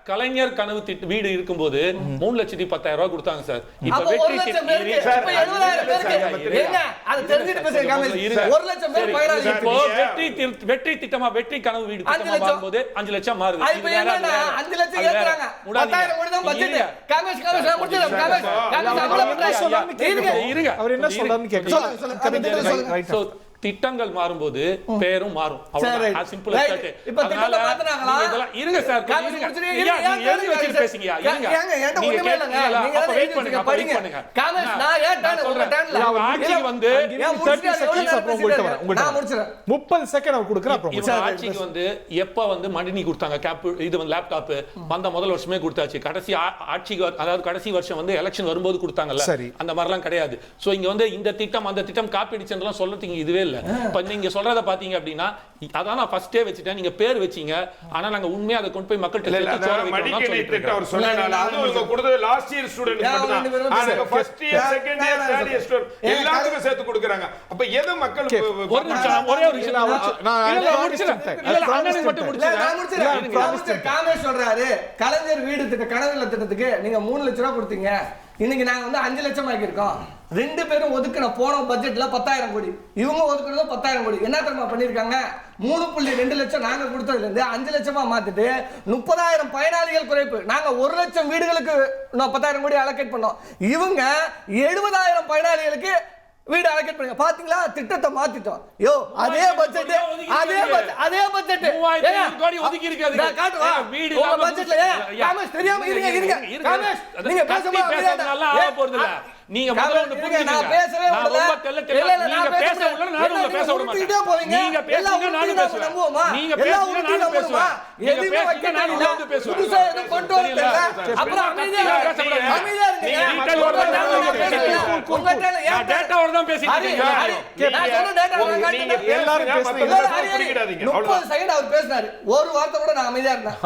கலைஞர் கனவு வீடு இருக்கும்போது 3,10,000 ரூபாய் கொடுத்தாங்க சார். இப்ப அப்ப வெற்றி 1 லட்சம் பேருக்கு இப்ப 70,000 பேருக்கு என்ன அது தெரிஞ்சிட்டு பேசுங்க காமேஷ். 1 லட்சம் பேர் பயனாளி. இப்போ வெற்றி திட்டமா வெற்றி கனவு வீடு திட்டமா மாறும்போது 5 லட்சம் மாறுது. இப்ப என்னன்னா 5 லட்சம் ஏத்துறாங்க. 10,000 கோடி தான் பட்ஜெட். காமேஷ் நான் முடிச்சேன். காமேஷ் அவ்வளவு பண்றாங்க. இருங்க. அவர் என்ன சொல்றாருன்னு கேக்குறேன். திட்டங்கள் மாறும்போது பேரும் மாறும். அவ்வளவுதான். Simple as that. இப்ப திட்டத்தை மாத்துறாங்களா? இருங்க சார். காமேஷ் இருங்க. நீங்க எழுதி வச்சிட்டு பேசுங்கயா. இருங்க. என்கிட்ட ஒண்ணுமே இல்லங்க. நீங்க அப்ப வெயிட் பண்ணுங்க. படிங்க. காமேஷ் நான் ஏன் டான் உங்க டான்ல ஆட்சிக்கு வந்து 30 செகண்ட்ஸ் அப்புறம் உங்கள்ட்ட வரேன். நான் முடிச்சறேன். 30 செகண்ட் அவர் கொடுக்குறேன் அப்புறம் இவங்க ஆட்சிக்கு வந்து எப்ப வந்து மடினி கொடுத்தாங்க கேப் இது வந்து லேப்டாப் வந்த முதல் வருஷமே கொடுத்தாச்சு. கடைசி ஆட்சிக்கு அதாவது கடைசி வருஷம் வந்து எலெக்ஷன் வரும்போது கொடுத்தாங்கல்ல, அந்த மாதிரிலாம் கிடையாது. சோ இங்க வந்து இந்த திட்டம் அந்த திட்டம் காப்பீடு சென்றலாம் சொல்றதுக்கு இதுவே இல்ல. இப்ப நீங்க சொல்றத பாத்தீங்க அப்படின்னா அதான் நான் ஃபர்ஸ்டே வச்சிட்டேன். நீங்க பேர் வச்சீங்க. ஆனா நாங்க உண்மையா அதை கொண்டு போய் மக்கள்கிட்ட சேர்த்து சோற வைக்கணும்னு சொல்லிட்டு இருக்கோம். அவர் சொன்னனால அது உங்களுக்கு கொடுத்தது லாஸ்ட் இயர் ஸ்டூடண்ட் மட்டும் தான். ஆனா first year second year third year student எல்லாத்துக்கும் சேர்த்து கொடுக்கறாங்க. அப்ப எது மக்கள் ஒரு நிமிஷம் ஒரே ஒரு விஷயம் நான் முடிச்சிட்டேன். இல்ல அண்ணனுக்கு மட்டும் முடிச்சிட்டேன். காமேஷ் சொல்றாரு கலைஞர் வீடு திட்ட கனவு திட்டத்துக்கு நீங்க 3 லட்சம் ரூபாய் கொடுத்தீங்க. இன்னைக்கு நாங்க வந்து 5 லட்சம் ஆக்கியிருக்கோம். 2 பேரும் ஒதுக்கின போன பட்ஜெட்ல 10,000 கோடி, இவங்க ஒதுக்குறது 10,000 கோடி. என்ன தெரியுமா பண்ணிருக்காங்க? 3.2 லட்சம் நாங்க கொடுத்ததுல இருந்து 5 லட்சமா மாத்திட்டு 30,000 பயனாளிகள் குறைப்பு. நாங்க 1 லட்சம் வீடுகளுக்கு 10,000 கோடி அலோகேட் பண்ணோம். இவங்க 70,000 பயனாளிகளுக்கு வீடு அலோகேட் பண்ணுங்க. பாத்தீங்களா திட்டத்தை மாத்திட்டோம். யோ அதே பட்ஜெட் 3000 கோடி ஒதுக்கி இருக்காது. நான் காட்டுவா வீடு உங்க பட்ஜெட்ல காமேஷ் தெரியாம இருங்க காமேஷ் நீங்க பேசுறதெல்லாம் ஆக போறது இல்ல. நீங்க முதல்ல ஒன்னு புரிஞ்சுங்க. நான் பேசவே இல்ல. ரொம்ப தெல்ல நீங்க பேச உள்ள நானும் பேச விட மாட்டேன். நீங்க பேசுங்க நானும் பேசுவேன். நீங்க பேசுங்க நானும் பேசுவேன். நீங்க பேசுங்க நானும் வந்து பேசுவேன். புதுசா எதுவும் கொண்டு வரல. அப்புறம் அமைதியா இருங்க. நீங்க டீடைல் ஓட நானும் பேசுறேன். உங்கட்டல ஏன் டேட்டாவோட தான் பேசிட்டு இருக்கீங்க. நான் சொன்ன டேட்டா நீங்க எல்லாரும் பேசுறீங்க. 30 செகண்ட் அவர் பேசினாரு. ஒரு வார்த்தை கூட நான் அமைதியா இருந்தேன்.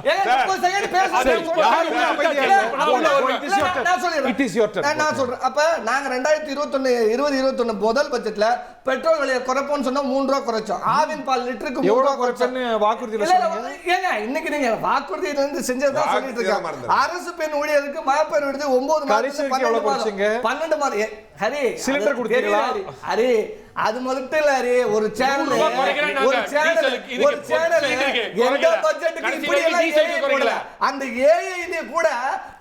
ஏங்க 30 செகண்ட் பேசுறேன். யாரும் அமைதியா இல்ல. நான் சொல்றேன். It is your turn. நான் சொல்றேன். அப்ப நாங்க 2021 முதல் பட்ஜெட்ல பெட்ரோல் விலையை குறைப்போம்னு சொன்னா 3 ரூபாய் குறைச்சோம். ஆவின் பால் லிட்டருக்கு 3 ரூபாய் குறைச்சோன்னு வாக்குறுதியில சொன்னீங்க. ஏங்க இன்னைக்கு நீங்க வாக்குறுதியில இருந்து செஞ்சதா சொல்லிட்டு இருக்காங்க. அரசு பெண் ஊழியருக்கு மகப்பேறு விடுதி 9 மாதம் 12 மாதம். ஹரி சிலிண்டர் கொடுத்தீங்களா? ஹரி அது மட்டும் இல்ல ஹரி ஒரு சேனல் எந்த பட்ஜெட்டுக்கு இப்படி எல்லாம் போடல. அந்த ஏஐ கூட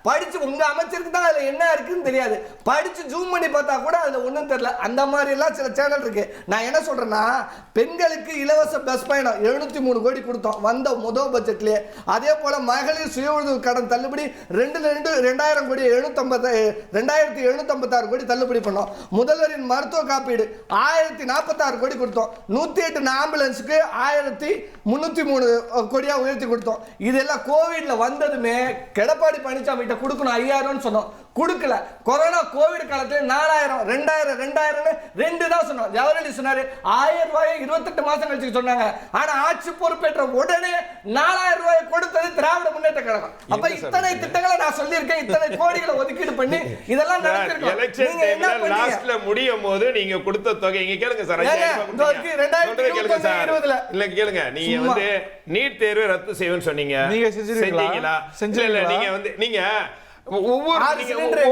படிச்சு உங்க அமைச்சருக்கு தான் அதுல என்ன இருக்குன்னு தெரியாது. படிச்சு ஜூம் பண்ணி பார்த்தா கூட அதுல ஒண்ணும் தெரியல. அந்த மாதிரி எல்லாம் சில சேனல் இருக்கு. நான் என்ன சொல்றேன்னா பெண்களுக்கு இலவச பஸ் பயணம் 703 கோடி கொடுத்தோம் வந்த முதல் பட்ஜெட்லயே. அதே போல மகளிர் சுய உதவி கடன் தள்ளுபடி 2000 கோடி 2756 கோடி தள்ளுபடி பண்ணோம். முதல்வரின் மருத்துவ காப்பீடு 1046 கோடி கொடுத்தோம். 108 ஆம்புலன்ஸுக்கு 1303 கோடியா உயர்த்தி கொடுத்தோம். இதெல்லாம் கோவிட்ல வந்ததுமே எடப்பாடி பழனிசாமி கிட்ட கொடுக்கணும் 5000 சொன்னோம், கொடுக்கல. கொரோனா கோவிட் காலத்துல 4000 2000 2 தான் சொன்னோம். ஜவஹர்லால் சொன்னாரு 1000 ரூபாய் 28 மாசம் கழிச்சு சொன்னாங்க. ஆனா ஆட்சி பொறுப்பேற்ற உடனே 4000 ரூபாய் கொடுத்தது திராவிட முன்னேற்ற கழகம். அப்ப இத்தனை திட்டங்களை நான் சொல்லியிருக்கேன். இத்தனை கோடிகளை ஒதுக்கீடு பண்ணி இதெல்லாம் நடத்திருக்கோம். நீங்க என்ன லாஸ்ட்ல முடியும் போது நீங்க கொடுத்த தொகை இங்க கேளுங்க சார். 2020 இல்ல கேளுங்க. நீங்க வந்து நீட் தேர்வை ரத்து செய்வேன்னு சொன்னீங்க. நீங்க செஞ்சீங்களா? செஞ்சீங்களா? நீங்க வந்து நீங்க ஒவ்வொரு 4000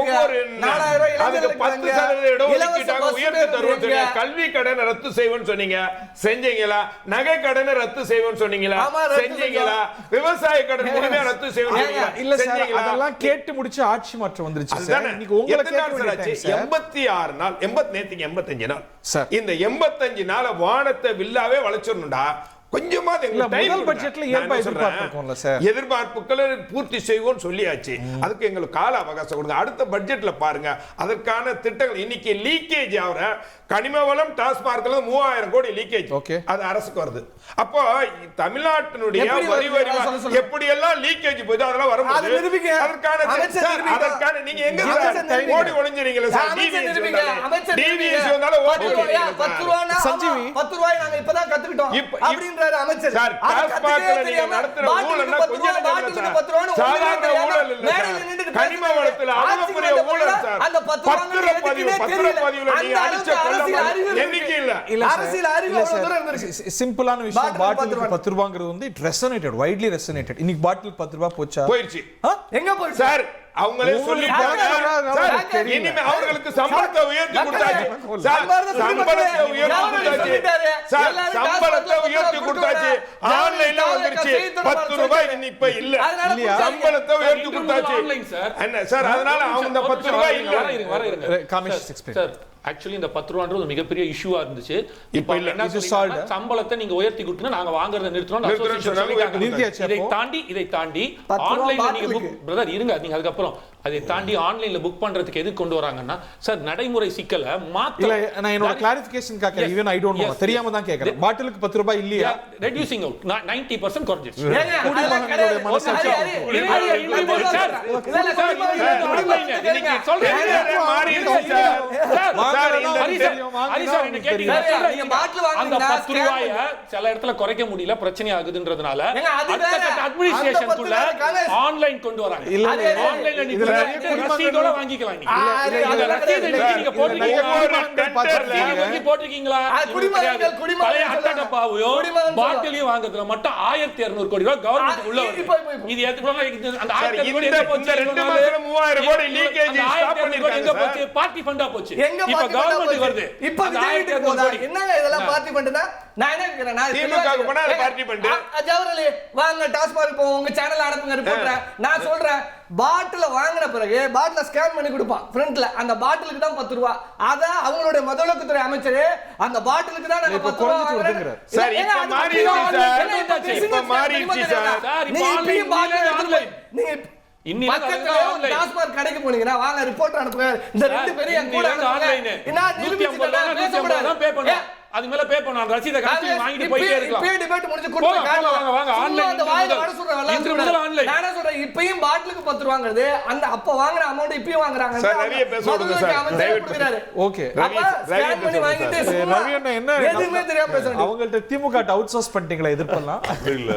அதுக்கு 10% இடம் ஒதுக்கீட்டாக உயர்த்தி தருவோம் சொன்னீங்க. கல்வி கடனை ரத்து செய்வோம்னு சொன்னீங்க, செஞ்சீங்களா? நகை கடனை ரத்து செய்வோம்னு சொன்னீங்களா, செஞ்சீங்களா? விவசாய கடன் முழுமையா ரத்து செய்வோம்னு சொன்னீங்களா, இல்ல சார். அதெல்லாம் கேட்டு முடிச்சு ஆட்சி மாற்றம் வந்துருச்சு சார். இன்னைக்கு உங்களுக்கு கேட்கறாச்சு 86 நாள் 85 நாள் சார். இந்த 85 நாள் வானத்தை வில்லாவே வளைச்சிரணும்டா. கொஞ்சமா முதல் பட்ஜெட்ல எதிர்பார்ப்புகளை பூர்த்தி செய்வோம் சொல்லியாச்சு. அதுக்கு எங்களுக்கு கால அவகாசம் கொடுங்க. அடுத்த பட்ஜெட்ல பாருங்க அதற்கான திட்டங்கள். இன்னைக்கு லீக்கேஜ் ஆகிற கனிம வளம் டாஸ்மார்க்ல 3000 கோடி லீக்கேஜ் அது அரசுக்கு வருது. அப்போ தமிழ்நாட்டினுடைய வரி எப்படி எல்லாம் லீக்கேஜ் போகுது அதெல்லாம் வரும்போது அதற்கான நீங்க எங்க ஓடி ஒளிஞ்சிரீங்களா சார்? டிவிஎஸ் வந்தாலும் ஓடி ஒளிஞ்சிரீங்களா? 10 ரூபாய் நாங்க இப்பதான் கத்துக்கிட்டோம். அப்படின்றாரு அமைச்சர். சார், டாஸ்மாக்ல நீங்க நடத்துற ஊழல்னா கொஞ்சம் சாதாரண ஊழல் இல்ல சார். கனிம வளத்துல அவ்வளவு பெரிய ஊழல் சார். அந்த பத்திரப்பதிவுல நீங்க அடிச்ச கொள்ள எண்ணிக்கை இல்ல. அரசியல் அறிவு அவ்வளவு தூரம் இருந்திருக்கு. சிம்பிளான விஷயம், பாட்டிலுக்கு 10 ரூபாங்கிறது வந்து இட் ரெசனேட்டட், வைட்லி ரெசனேட்டட். இன்னைக்கு பாட்டில் 10 ரூபாய் போச்சா? போயிடுச்சு. எங்க போயிடுச்சு சார்? அவங்களே சொல்லி போறாங்க. இனிமே அவர்களுக்கு சம்பளத்தை உயர்த்தி கொடுத்தாச்சு சார். சம்பளத்தை உயர்த்தி கொடுத்தாச்சு சார். சம்பளத்தை உயர்த்தி கொடுத்தாச்சு. ஆன்லைன்ல வந்துருச்சு 10 ரூபாய் இப்ப இல்ல. சம்பளத்தை உயர்த்தி கொடுத்தாச்சு என்ன சார்? அதனால அவங்க 10 ரூபாய் இல்ல. Kamesh explain sir. ஆக்சுவலி இந்த 10 ரூபான்றது ஒரு மிகப்பெரிய இஷ்யூவா இருந்துச்சு. இப்போ இல்ல, என்ன இது சொல்றாங்க, சம்பளத்தை நீங்க உயர்த்தி கொடுத்தீங்க, நாங்க வாங்குறத நிறுத்துறோம். இதை தாண்டி ஆன்லைன்ல நீங்க புக் பிரதர் இருங்க, நீங்க அதுக்கு அப்புறம் அதை தாண்டி ஆன்லைன்ல புக் பண்றதுக்கு எது கொண்டு வராங்கன்னா சார் நடைமுறை சிக்கலை மாத்த. இல்ல, நான் என்னோட கிளாரிஃபிகேஷன் கேக்குறேன். ஈவன் ஐ டோன்ட் நோ, தெரியாம தான் கேக்குறேன். பாட்டிலுக்கு 10 ரூபாய் இல்லையா? ரெடியூசிங் அவுட் 90% குறைஞ்சிருச்சு. குடிமகனுடைய மனசாட்சி சில இடத்துல குறைக்க முடியல, பிரச்சனை ஆகுதுன்றதுனால ஆன்லைன் கொண்டு வராங்க. போட்டிருக்கீங்களா? பாட்டிலையும் வாங்குறதுல மட்டும் 1200 கோடி ரூபாய் கவர்மெண்ட் உள்ள வருது. இது அந்த 1000 கோடி எங்க போச்சு? பார்ட்டி ஃபண்டா போச்சு. இப்ப கவர்மெண்ட் வருது. இப்ப என்னங்க இதெல்லாம் பார்ட்டி ஃபண்ட்னா? நான் என்ன கேக்குறேன், நான் திமுக க்கு போனா பார்ட்டி ஃபண்ட். ஜவஹர்லி வாங்க டாஸ்மாக் போவோம், உங்க சேனல் அனுப்புங்க ரிப்போர்ட்டர். நான் சொல்றேன், பாட்டில வாங்குன பிறகு பாட்டில ஸ்கேன் பண்ணி கொடுப்பான் ஃப்ரண்ட்ல. அந்த பாட்டிலுக்கு தான் 10 ரூபாய். அத அவங்களுடைய முதலமைச்சர் அமைச்சர் அந்த பாட்டிலுக்கு தான் நாங்க 10 ரூபாய் வாங்குறோம். சார் இப்ப மாறிடுச்சு சார். இப்ப மாறிடுச்சு சார். நீ இப்பயும் பாட்டில் ஆன்லைன் நீங்க டாஸ்மாக் கடைக்கு போனீங்கன்னா வாங்க ரிப்போர்ட் அனுப்புங்க. இந்த ரெண்டு பேரும் கூட ஆன்லைன் என்ன நிரூபிச்சுட்டா பேசக்கூடாது. பே பண்ணு. அது மேல பே பண்ணனும். ரசீதை காட்டி வாங்கிட்டு போயிட்டே இருக்கலாம். பே டிபேட் முடிஞ்சு கொடுங்க. வாங்க வாங்க ஆன்லைன். அந்த வாயில வர சொல்றவங்க எல்லாம் ஆன்லைன். நான் சொல்றேன் இப்பயும் பாட்டிலுக்கு 10 ரூபாங்கிறது அந்த அப்ப வாங்குற அமௌண்ட் இப்பயும் வாங்குறாங்க. சார் நிறைய பேச விடுங்க சார். ஓகே. ஸ்கேன் பண்ணி வாங்கிட்டு ரவி அண்ணா என்ன எதுவுமே தெரியாம பேசுறாங்க. அவங்கள்ட்ட திமுக அவுட் சோர்ஸ் பண்ணிட்டீங்களா? எதிர்ப்பலாம் இல்ல.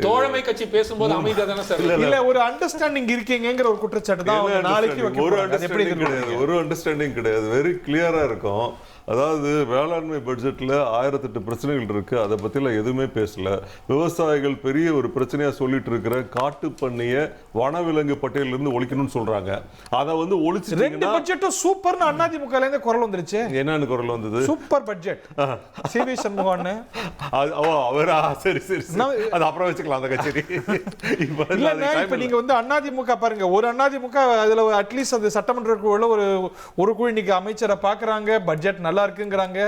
தோழமை கட்சி பேசும்போது அமைதியா தானே சார்? இல்ல, ஒரு அண்டர்ஸ்டாண்டிங் இருக்கீங்கங்கற ஒரு குற்றச்சாட்டு தான் நாளைக்கு வைக்க போறாங்க. எப்படி கிடையாது, ஒரு அண்டர்ஸ்டாண்டிங் கிடையாது. வெரி கிளியரா இருக்கும். அதாவது வேளாண்மை பட்ஜெட்ல 1008 பிரச்சனைகள் இருக்கு. அதை பத்திலாம் எதுவுமே பேசல. விவசாயிகள் பெரிய ஒரு பிரச்சனையா சொல்லிட்டு இருக்கிற காட்டு பண்ணிய வனவிலங்கு பட்டியலில் இருந்து ஒழிக்கணும்னு சொல்றாங்க. அதை வந்து ஒழிச்சிட்டீங்கன்னா ரெண்டு பட்ஜெட்டும் சூப்பர்னு அதிமுகல இருந்து குரல் வந்துருச்சு. என்னன்னு குரல் வந்தது? Super budget. சிவி சண்முகன் அவரா? சரி சரி, அது அப்புறம் வச்சுக்கலாம் அந்த கச்சேரி. இப்ப நீங்க வந்து அதிமுக பாருங்க, ஒரு அதிமுக அதுல அட்லீஸ்ட் அது சட்டமன்றக்குள்ள ஒரு குழு இன்னைக்கு அமைச்சரை பாக்குறாங்க, பட்ஜெட் நல்லா இருக்குங்கறாங்க.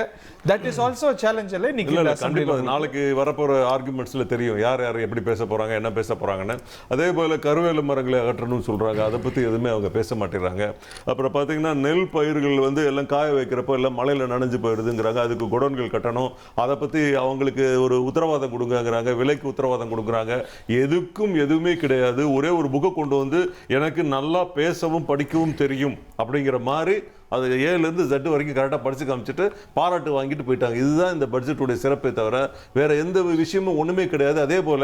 That is also a challenge. இல்ல நீங்க கண்டிப்பா நாளைக்கு வரப்போற ஆர்குமெண்ட்ஸ்ல தெரியும் யார் யார் எப்படி பேச போறாங்க, என்ன பேச போறாங்கன்னு. அதே போல கருவேல மரங்களை அகற்றணும்னு சொல்றாங்க. அதை பத்தி எதுவுமே அவங்க பேச மாட்டேறாங்க. அப்புறம் பாத்தீங்கன்னா நெல் பயிர்கள் வந்து எல்லாம் காய வைக்கிறப்ப எல்லாம் மழையில நனைஞ்சு போயிடுதுங்கிறாங்க. அதுக்கு குடோன்கள் கட்டணும், அதை பத்தி அவங்களுக்கு ஒரு உத்தரவாதம் கொடுங்கங்கிறாங்க, விலைக்கு உத்தரவாதம் கொடுக்குறாங்க. எதுக்கும் எதுவுமே கிடையாது. ஒரே ஒரு புக்கை கொண்டு வந்து எனக்கு நல்லா பேசவும் படிக்கவும் தெரியும் அப்படிங்கிற மாதிரி அது ஏலேருந்து Z வரைக்கும் கரெக்டாக படிச்சு காமிச்சிட்டு பாராட்டு வாங்கிட்டு போயிட்டாங்க. இதுதான் இந்த பட்ஜெட்டுடைய சிறப்பை தவிர வேற எந்த விஷயமும் ஒண்ணுமே கிடையாது. அதே போல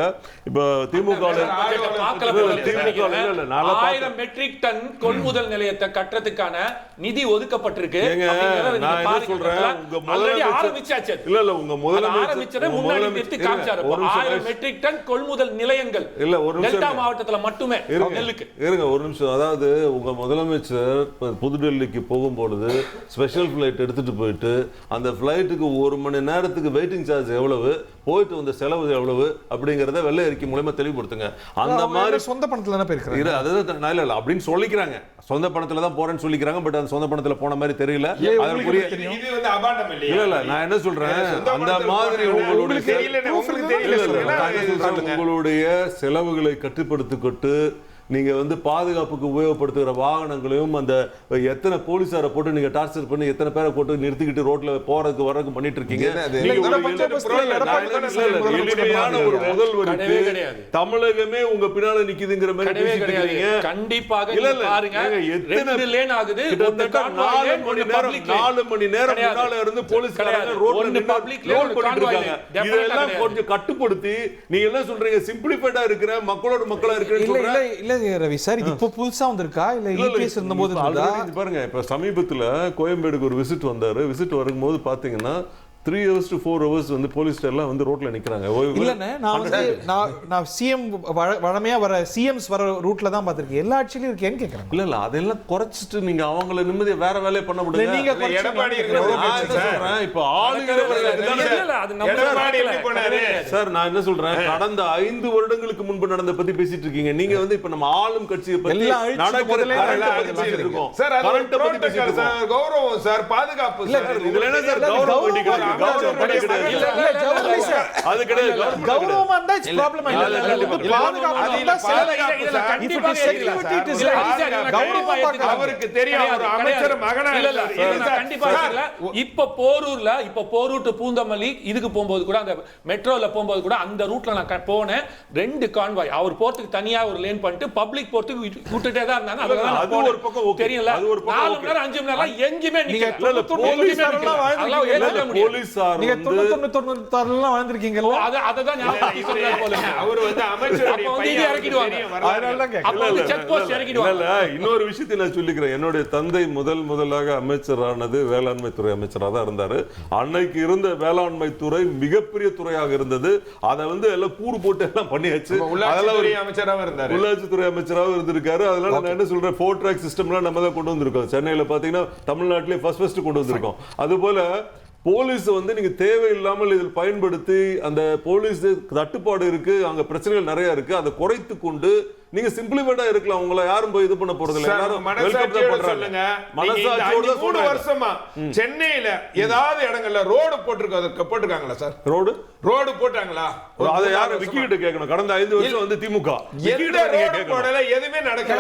இப்ப திமுக 1000 மெட்ரிக் டன் கொள்முதல் நிலையத்தை கட்டுறதுக்கான நிதி ஒதுக்கப்பட்டிருக்கு. நான் என்ன சொல்றேன், உங்க ஆரம்பிச்சாச்சு. இல்ல உங்க முதலமைச்சர் முன்னாடி நிறுத்தி காமிச்சாரு. 1000 மெட்ரிக் டன் கொள்முதல் நிலையங்கள் இல்ல ஒரு டெல்டா மாவட்டத்துல மட்டுமே நெல்லுக்கு. இருங்க ஒரு நிமிஷம். அதாவது உங்க முதலமைச்சர் புதுடெல்லிக்கு போகும் பொழுது ஸ்பெஷல் ஃபிளைட் எடுத்துட்டு போயிட்டு அந்த ஃபிளைட்டுக்கு 1 மணி நேரத்துக்கு வெயிட்டிங் சார்ஜ் எவ்வளவு, போயிட்டு வந்த செலவு எவ்வளவு அப்படிங்கறத வெள்ளை அறிக்கை மூலமா தெளிவுபடுத்துங்க. அந்த மாதிரி சொந்த பணத்துல தான போயிருக்காங்க. அதுதான் நான் இல்ல அப்படின்னு சொல்லிக்கிறாங்க. சொந்த பணத்துல தான் போறேன்னு சொல்லிக்கிறாங்க. பட் அந்த சொந்த பணத்துல போன மாதிரி தெரியல. இது வந்து அபாண்டம் இல்லையா? இல்ல நான் என்ன சொல்றேன், அந்த மாதிரி உங்களுடைய செலவுகளை கட்டுப்படுத்திக்கிட்டு நீங்க வந்து பாதுகாப்புக்கு உபயோகப்படுத்துகிற வாகனங்களையும் அந்த எத்தனை போலீஸாரை போட்டு நீங்க டார்ச்சர் பண்ணி எத்தனை பேரை போட்டு நிறுத்திக்கிட்டு ரோட்ல போறதுக்கு வரதுக்கு பண்ணிட்டு இருக்கீங்க. எளிமையான ஒரு முதல்வருக்கு தமிழகமே உங்க பின்னால நிக்குதுங்கிற மாதிரி பேசிட்டு இருக்கீங்க. கண்டிப்பாக இல்ல பாருங்க, எத்தனை லேன் ஆகுது, கிட்டத்தட்ட 4 மணி நேரம் முன்னால இருந்து போலீஸ்காரங்க ரோட்ல நின்னு லோட் பண்ணிட்டு இருக்காங்க. இதெல்லாம் கொஞ்சம் கட்டுப்படுத்தி நீங்க என்ன சொல்றீங்க, சிம்பிளிஃபைடா இருக்கிற மக்களோட மக்களா இருக்கிறேன்னு சொல்றீங்க. இல்ல ரவி சார், இது இப்போ புதுசா வந்திருக்கா இல்ல இபிஎஸ் இருந்தபோது பாருங்க, இப்ப சமீபத்துல கோயம்பேடுக்கு ஒரு விசிட் வந்தாரு. விசிட் வரும்போது பாத்தீங்கன்னா 3 hours to 4 hours வந்து போலீஸ் எல்லாம் வந்து ரோட்ல நிக்கிறாங்க. இல்லண்ணே, நான் சிஎம் வழமையா வர சிஎம்ஸ் வர ரூட்ல தான் பாத்திருக்கேன். எல்லா ஆட்சியிலும் இருக்கேன்னு கேக்குறேன். இல்ல அதெல்லாம் குறைச்சிட்டு நீங்க அவங்கள நிம்மதியா வேற வேலையை பண்ண முடியல. நீங்க எடப்பாடி இப்ப சார் நான் என்ன சொல்றேன், கடந்த 5 வருடங்களுக்கு முன்பு நடந்த பத்தி பேசிட்டு இருக்கீங்க. நீங்க வந்து இப்ப நம்ம ஆளும் கட்சியை பத்தி கௌரவம் சார், பாதுகாப்பு இதுல என்ன சார் கௌரவம்? அது கிடையாது. கௌரவமா இருந்தா இட்ஸ் ப்ராப்ளம் இல்ல. அவருக்கு தெரியும் ஒரு அமைச்சர் மகனா இல்ல. இப்ப போரூர் டு பூந்தமல்லி இதுக்கு போகும்போது கூட, அந்த மெட்ரோல போகும்போது கூட அந்த ரூட்ல நான் போனேன். 2 கான்வாய் அவர் போறதுக்கு தனியா ஒரு லேன் பண்ணிட்டு பப்ளிக் போறதுக்கு விட்டுட்டே தான் இருந்தாங்க. அது ஒரு பக்கம் ஓகே, தெரியல. 4 மணி நேரம் 5 மணி நேரம் எங்கேயுமே நிக்கல. போலீஸ் நீங்க 99 வாழ்ந்திருக்கீங்க. அததான் அவர் வந்து அமைச்சருடைய பையன் இறக்கிடுவாங்க. இன்னொரு விஷயத்தை நான் சொல்லிக்கிறேன். என்னுடைய தந்தை முதலாக அமைச்சரானது வேளாண்மை துறை அமைச்சராக தான் இருந்தாரு. அன்னைக்கு இருந்த வேளாண்மை துறை மிகப்பெரிய துறையாக இருந்தது. அதை வந்து எல்லாம் கூறு போட்டு எல்லாம் பண்ணியாச்சு. உள்ளாட்சித்துறை அமைச்சராக இருந்தாரு. உள்ளாட்சித்துறை அமைச்சராக இருந்திருக்காரு. அதனால நான் என்ன சொல்றேன், 4 track சிஸ்டம்லாம் நம்ம தான் கொண்டு வந்திருக்கோம். சென்னையில பாத்தீங்கன்னா தமிழ்நாட்டிலே ஃபர்ஸ்ட் கொண்டு வந்திருக்கோம். அது போல போலீஸ் வந்து நீங்க தேவையில்லாமல் இதில் பயன்படுத்தி அந்த போலீஸ் தட்டுப்பாடு இருக்கு, அங்க பிரச்சனைகள் நிறைய இருக்கு, அதை குறைத்து கொண்டு நீங்க சிம்பிளிஃபைடா இருக்கலாம். உங்களை யாரும் போய் இது பண்ண போறது இல்ல. எல்லாரும் மனசாட்சியோட சொல்லுங்க. மனசாட்சியோட 3 வருஷமா சென்னையில ஏதாவது இடங்கள்ல ரோடு போட்டுருக்காங்களா சார்? ரோடு போட்டாங்களா? அதை யாரும் விக்கிட்டு கேட்கணும். கடந்த 5 வருஷம் வந்து திமுக எந்த ரோடு போடல, எதுவுமே நடக்கல.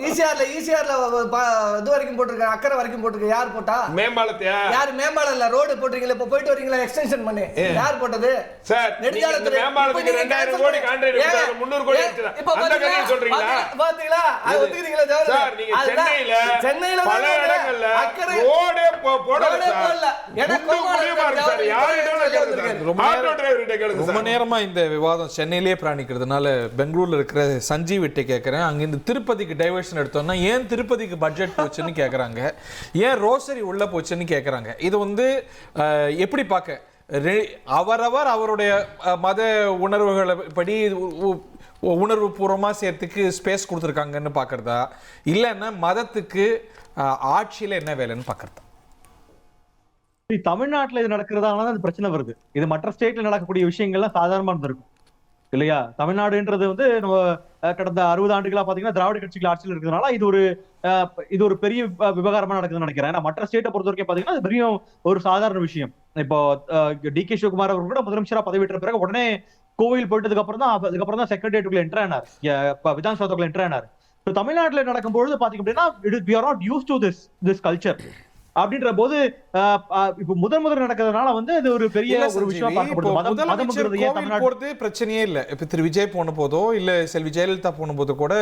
ஈசிஆர்ல இது வரைக்கும் போட்டுருக்காங்க, அக்கறை வரைக்கும் போட்டுருக்காங்க. யார் போட்டா? மேம்பாலத்தையா? யார் மேம்பாலம் இல்ல, ரோடு போட்டுறீங்களா? இப்ப போயிட்டு வரீங்களா எக்ஸ்டென்ஷன் பண்ணி? யார் போட்டது சார்? நெடுஞ்சாலைத்துறை மேம்பாலத்துக்கு 2000 கோடி கான்ட்ராக்ட் 300 கோடி எடுத்துறாங்க. அந்த கதையை சொல்றீங்களா? பாத்தீங்களா? அது ஒத்துக்கிறீங்களா சார்? நீங்க சென்னையில பல இடங்கள்ல ரோடே போடல சார். எனக்கு முடியுமா சார்? யாரிடம் கேளுங்க, ஆட்டோ டிரைவர்கிட்ட கேளுங்க. ரொம்ப நேரமா இந்த விவாதம் சென்னையிலேயே பிராணிக்கிறதுனால பெங்களூர்ல இருக்கிற சஞ்சீவ் விட்டு கேட்கிறேன். அங்க இந்த திருப்பதிக்கு டைவர்ஷன் எடுத்தோம்னா ஏன் திருப்பதிக்கு பட்ஜெட் போச்சுன்னு கேக்குறாங்க, ஏன் ரோசரி உள்ள போச்சுன்னு கேக்குறாங்க. இது வந்து எப்படி பார்க்க, அவரவர் அவருடைய மத உணர்வுகளை படி உணர்வு பூர்வமாக சேர்த்துக்கு ஸ்பேஸ் கொடுத்துருக்காங்கன்னு பார்க்குறதா, இல்லைன்னா மதத்துக்கு ஆட்சியில் என்ன வேலைன்னு பார்க்குறதா? தமிழ்நாட்டில் இது நடக்கிறதால தான் பிரச்சனை வருது. இது மற்ற ஸ்டேட்ல நடக்கக்கூடிய விஷயங்கள்லாம் சாதாரணமாக இருந்திருக்கும் இல்லையா? தமிழ்நாடுன்றது வந்து நம்ம கடந்த 60 ஆண்டுகளா பாத்தீங்கன்னா திராவிட கட்சிகள் ஆட்சியில் இருக்கிறதுனால இது ஒரு பெரிய விவகாரமா நடக்குதுன்னு நினைக்கிறேன். மற்ற ஸ்டேட்டை பொறுத்த வரைக்கும் பாத்தீங்கன்னா அது பெரிய ஒரு சாதாரண விஷயம். இப்போ DK சிவகுமார் அவர் கூட முதலமைச்சரா பதவியேற்ற பிறகு உடனே கோவில் போயிட்டதுக்கு அப்புறம் தான் செக்ரட்டரியேட்டுக்குள்ள என்டர் ஆனார், விதான் சௌதாக்குள்ள என்டர் ஆனார். தமிழ்நாட்டில் நடக்கும்போது பாத்தீங்க அப்படின்னா we are not used to this culture அப்படின்ற போது இப்போ முதல் நடக்கிறதுனால வந்து இது ஒரு பெரிய ஒரு விஷயம் போறது பிரச்சனையே இல்லை. இப்ப திரு விஜய் போன போதோ இல்ல செல்வி ஜெயலலிதா போன போதோ கூட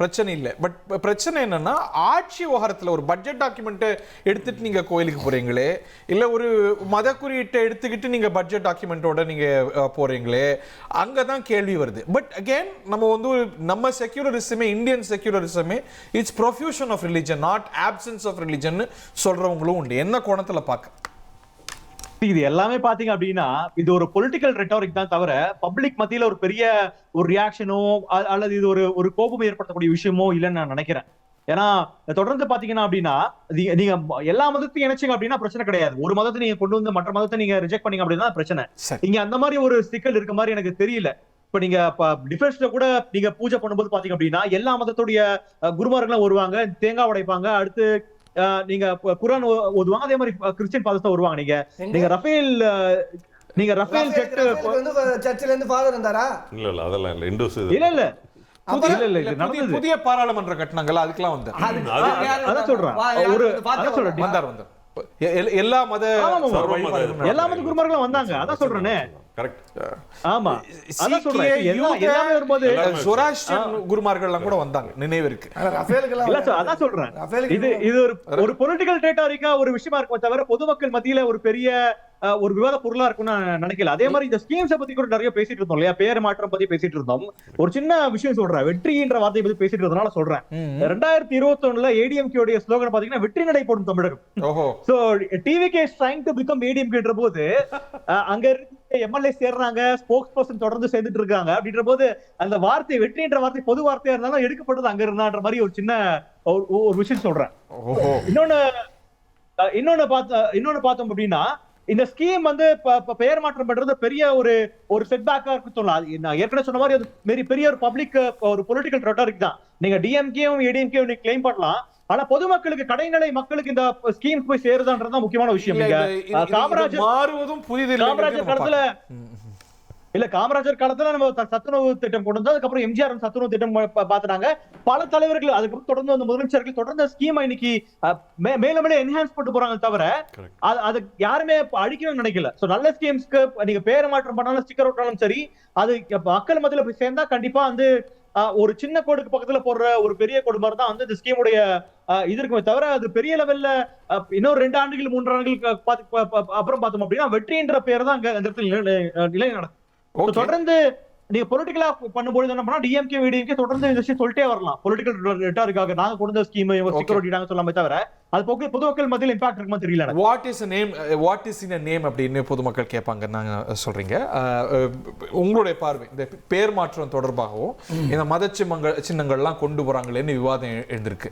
பிரச்சனை இல்லை. பட் பிரச்சனை என்னன்னா, ஆட்சி விவகாரத்துல ஒரு பட்ஜெட் டாக்குமெண்ட் எடுத்துட்டு நீங்க கோயிலுக்கு போறீங்களே, இல்ல ஒரு மத குறியீட்டை எடுத்துக்கிட்டு நீங்க பட்ஜெட் டாக்குமெண்டோட நீங்க போறீங்களே, அங்கதான் கேள்வி வருது. பட் அகேன் நம்ம வந்து நம்ம செக்யூலரிசமே, இந்தியன் செக்யூலரிசமே it's profusion of religion, not options of religion சொல்றவங்களும் உண்டு. என்ன கோணத்துல பார்க்க இது எல்லாமே பாத்தீங்க அப்படின்னா இது ஒரு பொலிட்டிக்கல் ரெட்டாரிக் தான் தவிர பப்ளிக் மத்தியில ஒரு பெரிய ஒரு ரியாக்ஷனோ அல்லது இது ஒரு கோபம் ஏற்படுத்தக்கூடிய விஷயமோ இல்லைன்னு நான் நினைக்கிறேன். ஏன்னா தொடர்ந்து பாத்தீங்கன்னா அப்படின்னா நீங்க எல்லா மதத்தையும் இணைச்சிங்க அப்படின்னா பிரச்சனை கிடையாது. ஒரு மதத்தை நீங்க கொண்டு வந்து மற்ற மதத்தை நீங்க ரிஜெக்ட் பண்ணீங்க அப்படின்னா பிரச்சனை. இங்க அந்த மாதிரி ஒரு சிக்கல் இருக்க மாதிரி எனக்கு தெரியல. இப்ப நீங்க டிஃபென்ஸ்ல கூட நீங்க பூஜை பண்ணும்போது பாத்தீங்க அப்படின்னா எல்லா மதத்துடைய குருமார்களும் வருவாங்க, தேங்காய் உடைப்பாங்க, அடுத்து நீங்க குர்ஆன் ஓதுவாங்க, அதே மாதிரி கிறிஸ்டியன் பாதத்தை வருவாங்க. நீங்க ரஃபேல் நீங்க ரஃபேல் ஜெட் வந்து சர்ச்சில இருந்து ஃபாதர் இருந்தாரா? இல்ல அதெல்லாம் இல்ல இண்டோஸ் இல்ல புதிய பாராளுமன்ற கட்டணங்கள் அதுக்கெல்லாம் வந்து அதான் சொல்றேன் வந்தார் எல்லா மத எல்லா மத குருமார்களும் வந்தாங்க. அதான் சொல்றேனே. ஆமா அதான் சொல்றேன். எல்லாமே வரும்போது குருமார்கள்லாம் கூட வந்தாங்க, நினைவு இருக்கு. அதான் சொல்றேன். இது ஒரு பொலிட்டிக்கல் ரேட்டாரிக்கா ஒரு விஷயமா இருக்கும் தவிர பொதுமக்கள் மத்தியில ஒரு பெரிய ஒரு விவாத பொருளா இருக்கும்னு நான் நினைக்கல. அதே மாதிரி இந்த ஸ்கீம்ஸை பத்தி கூட நிறைய பேசிட்டு இருந்தோம் இல்லையா, பேர் மாற்றம் பத்தி பேசிட்டு இருந்தோம். ஒரு சின்ன விஷயம் சொல்றேன், வெற்றின்ற வார்த்தையை பத்தி பேசிட்டு இருந்ததுனால சொல்றேன். 2021 ஏடிஎம்கே உடைய ஸ்லோகன் பாத்தீங்கன்னா வெற்றி நடை போடும் Tamizhagam. So TVK is trying to become ஏடிஎம்கேன்ற போது அங்க எம்எல்ஏ சேர்றாங்க, ஸ்போக்ஸ் பர்சன் தொடர்ந்து சேர்ந்துட்டு இருக்காங்க. அப்படின்ற போது அந்த வார்த்தை வெற்றின்ற வார்த்தை பொது வார்த்தையா இருந்தாலும் எடுக்கப்பட்டது அங்க இருந்தான்ற மாதிரி ஒரு சின்ன ஒரு விஷயம் சொல்றேன். இன்னொன்னு பார்த்தோம் அப்படின்னா இந்த ஸ்கீம் வந்து பெயர் மாற்றம் பண்றது பெரிய ஒரு செட்பேக்கா இருக்கு சொல்லலாம். நான் ஏற்கனவே சொன்ன மாதிரி அது பெரிய ஒரு பப்ளிக் ஒரு பொலிட்டிக்கல் ரெட்டாரிக் தான். நீங்க டிஎம்கேவும் ஏடிஎம்கேவும் நீங்க கிளைம் பண்ணலாம், ஆனா பொதுமக்களுக்கு கடைநிலை மக்களுக்கு இந்த ஸ்கீம் போய் சேருதான்றது முக்கியமான விஷயம். காமராஜர் மாறுவதும் புதிது. காமராஜர் காலத்துல காமராஜர் காலத்துல நம்ம சத்துணவு திட்டம் கொண்டு வந்து அதுக்கப்புறம் எம்ஜிஆர் சத்துணவு திட்டம் பாத்துட்டாங்க. பல தலைவர்கள் அதுக்கப்புறம் தொடர்ந்து வந்த முதலமைச்சர்கள் தொடர்ந்து ஸ்கீமை இன்னைக்கு மேலும் மேலும் என்ஹான்ஸ் பண்ணிட்டு போறாங்க தவிர அது யாருமே அழிக்கணும்னு நினைக்கல. சோ நல்ல ஸ்கீம்ஸ்க்கு நீங்க பேர் மாற்றம் பண்ணாலும் ஸ்டிக்கர் ஒட்டாலும் சரி, அது மக்கள் மத்தியில போய் சேர்ந்தா கண்டிப்பா வந்து ஒரு சின்ன கோடுக்கு பக்கத்துல போடுற ஒரு பெரிய கோடு மாதிரி தான் வந்து இந்த ஸ்கீமுடைய இது இருக்குமே தவிர அது பெரிய லெவல்ல இன்னொரு 2 ஆண்டுகள் 3 ஆண்டுகளுக்கு அப்புறம் பார்த்தோம் அப்படின்னா வெற்றின்ற பேர் தான் அங்க அந்த இடத்துல நிலை நடக்கும். தொடர்ந்து நீங்க பொலிட்டிக்கலா பண்ணும்போது என்ன பண்ணா டிஎம்கே ஏடிஎம்கே தொடர்ந்து இந்த விஷயம் சொல்லிட்டே வரலாம். பொலிட்டிக்கல் ரெட்டாரிக்காக நாங்க கொண்டு வந்த ஸ்கீம் செக்யூரிட்டி நாங்க சொல்லாம தவிர அது பொதுமக்கள் மத்தியில் இம்பாக்ட் இருக்குமா தெரியல. வாட் இஸ் இன் நேம் அப்படின்னு பொதுமக்கள் கேட்பாங்க நாங்க சொல்றீங்க. உங்களுடைய பார்வை இந்த பேர் மாற்றம் தொடர்பாகவும் இந்த மத சின்னங்கள்லாம் கொண்டு போறாங்களேன்னு விவாதம் எழுந்திருக்கு.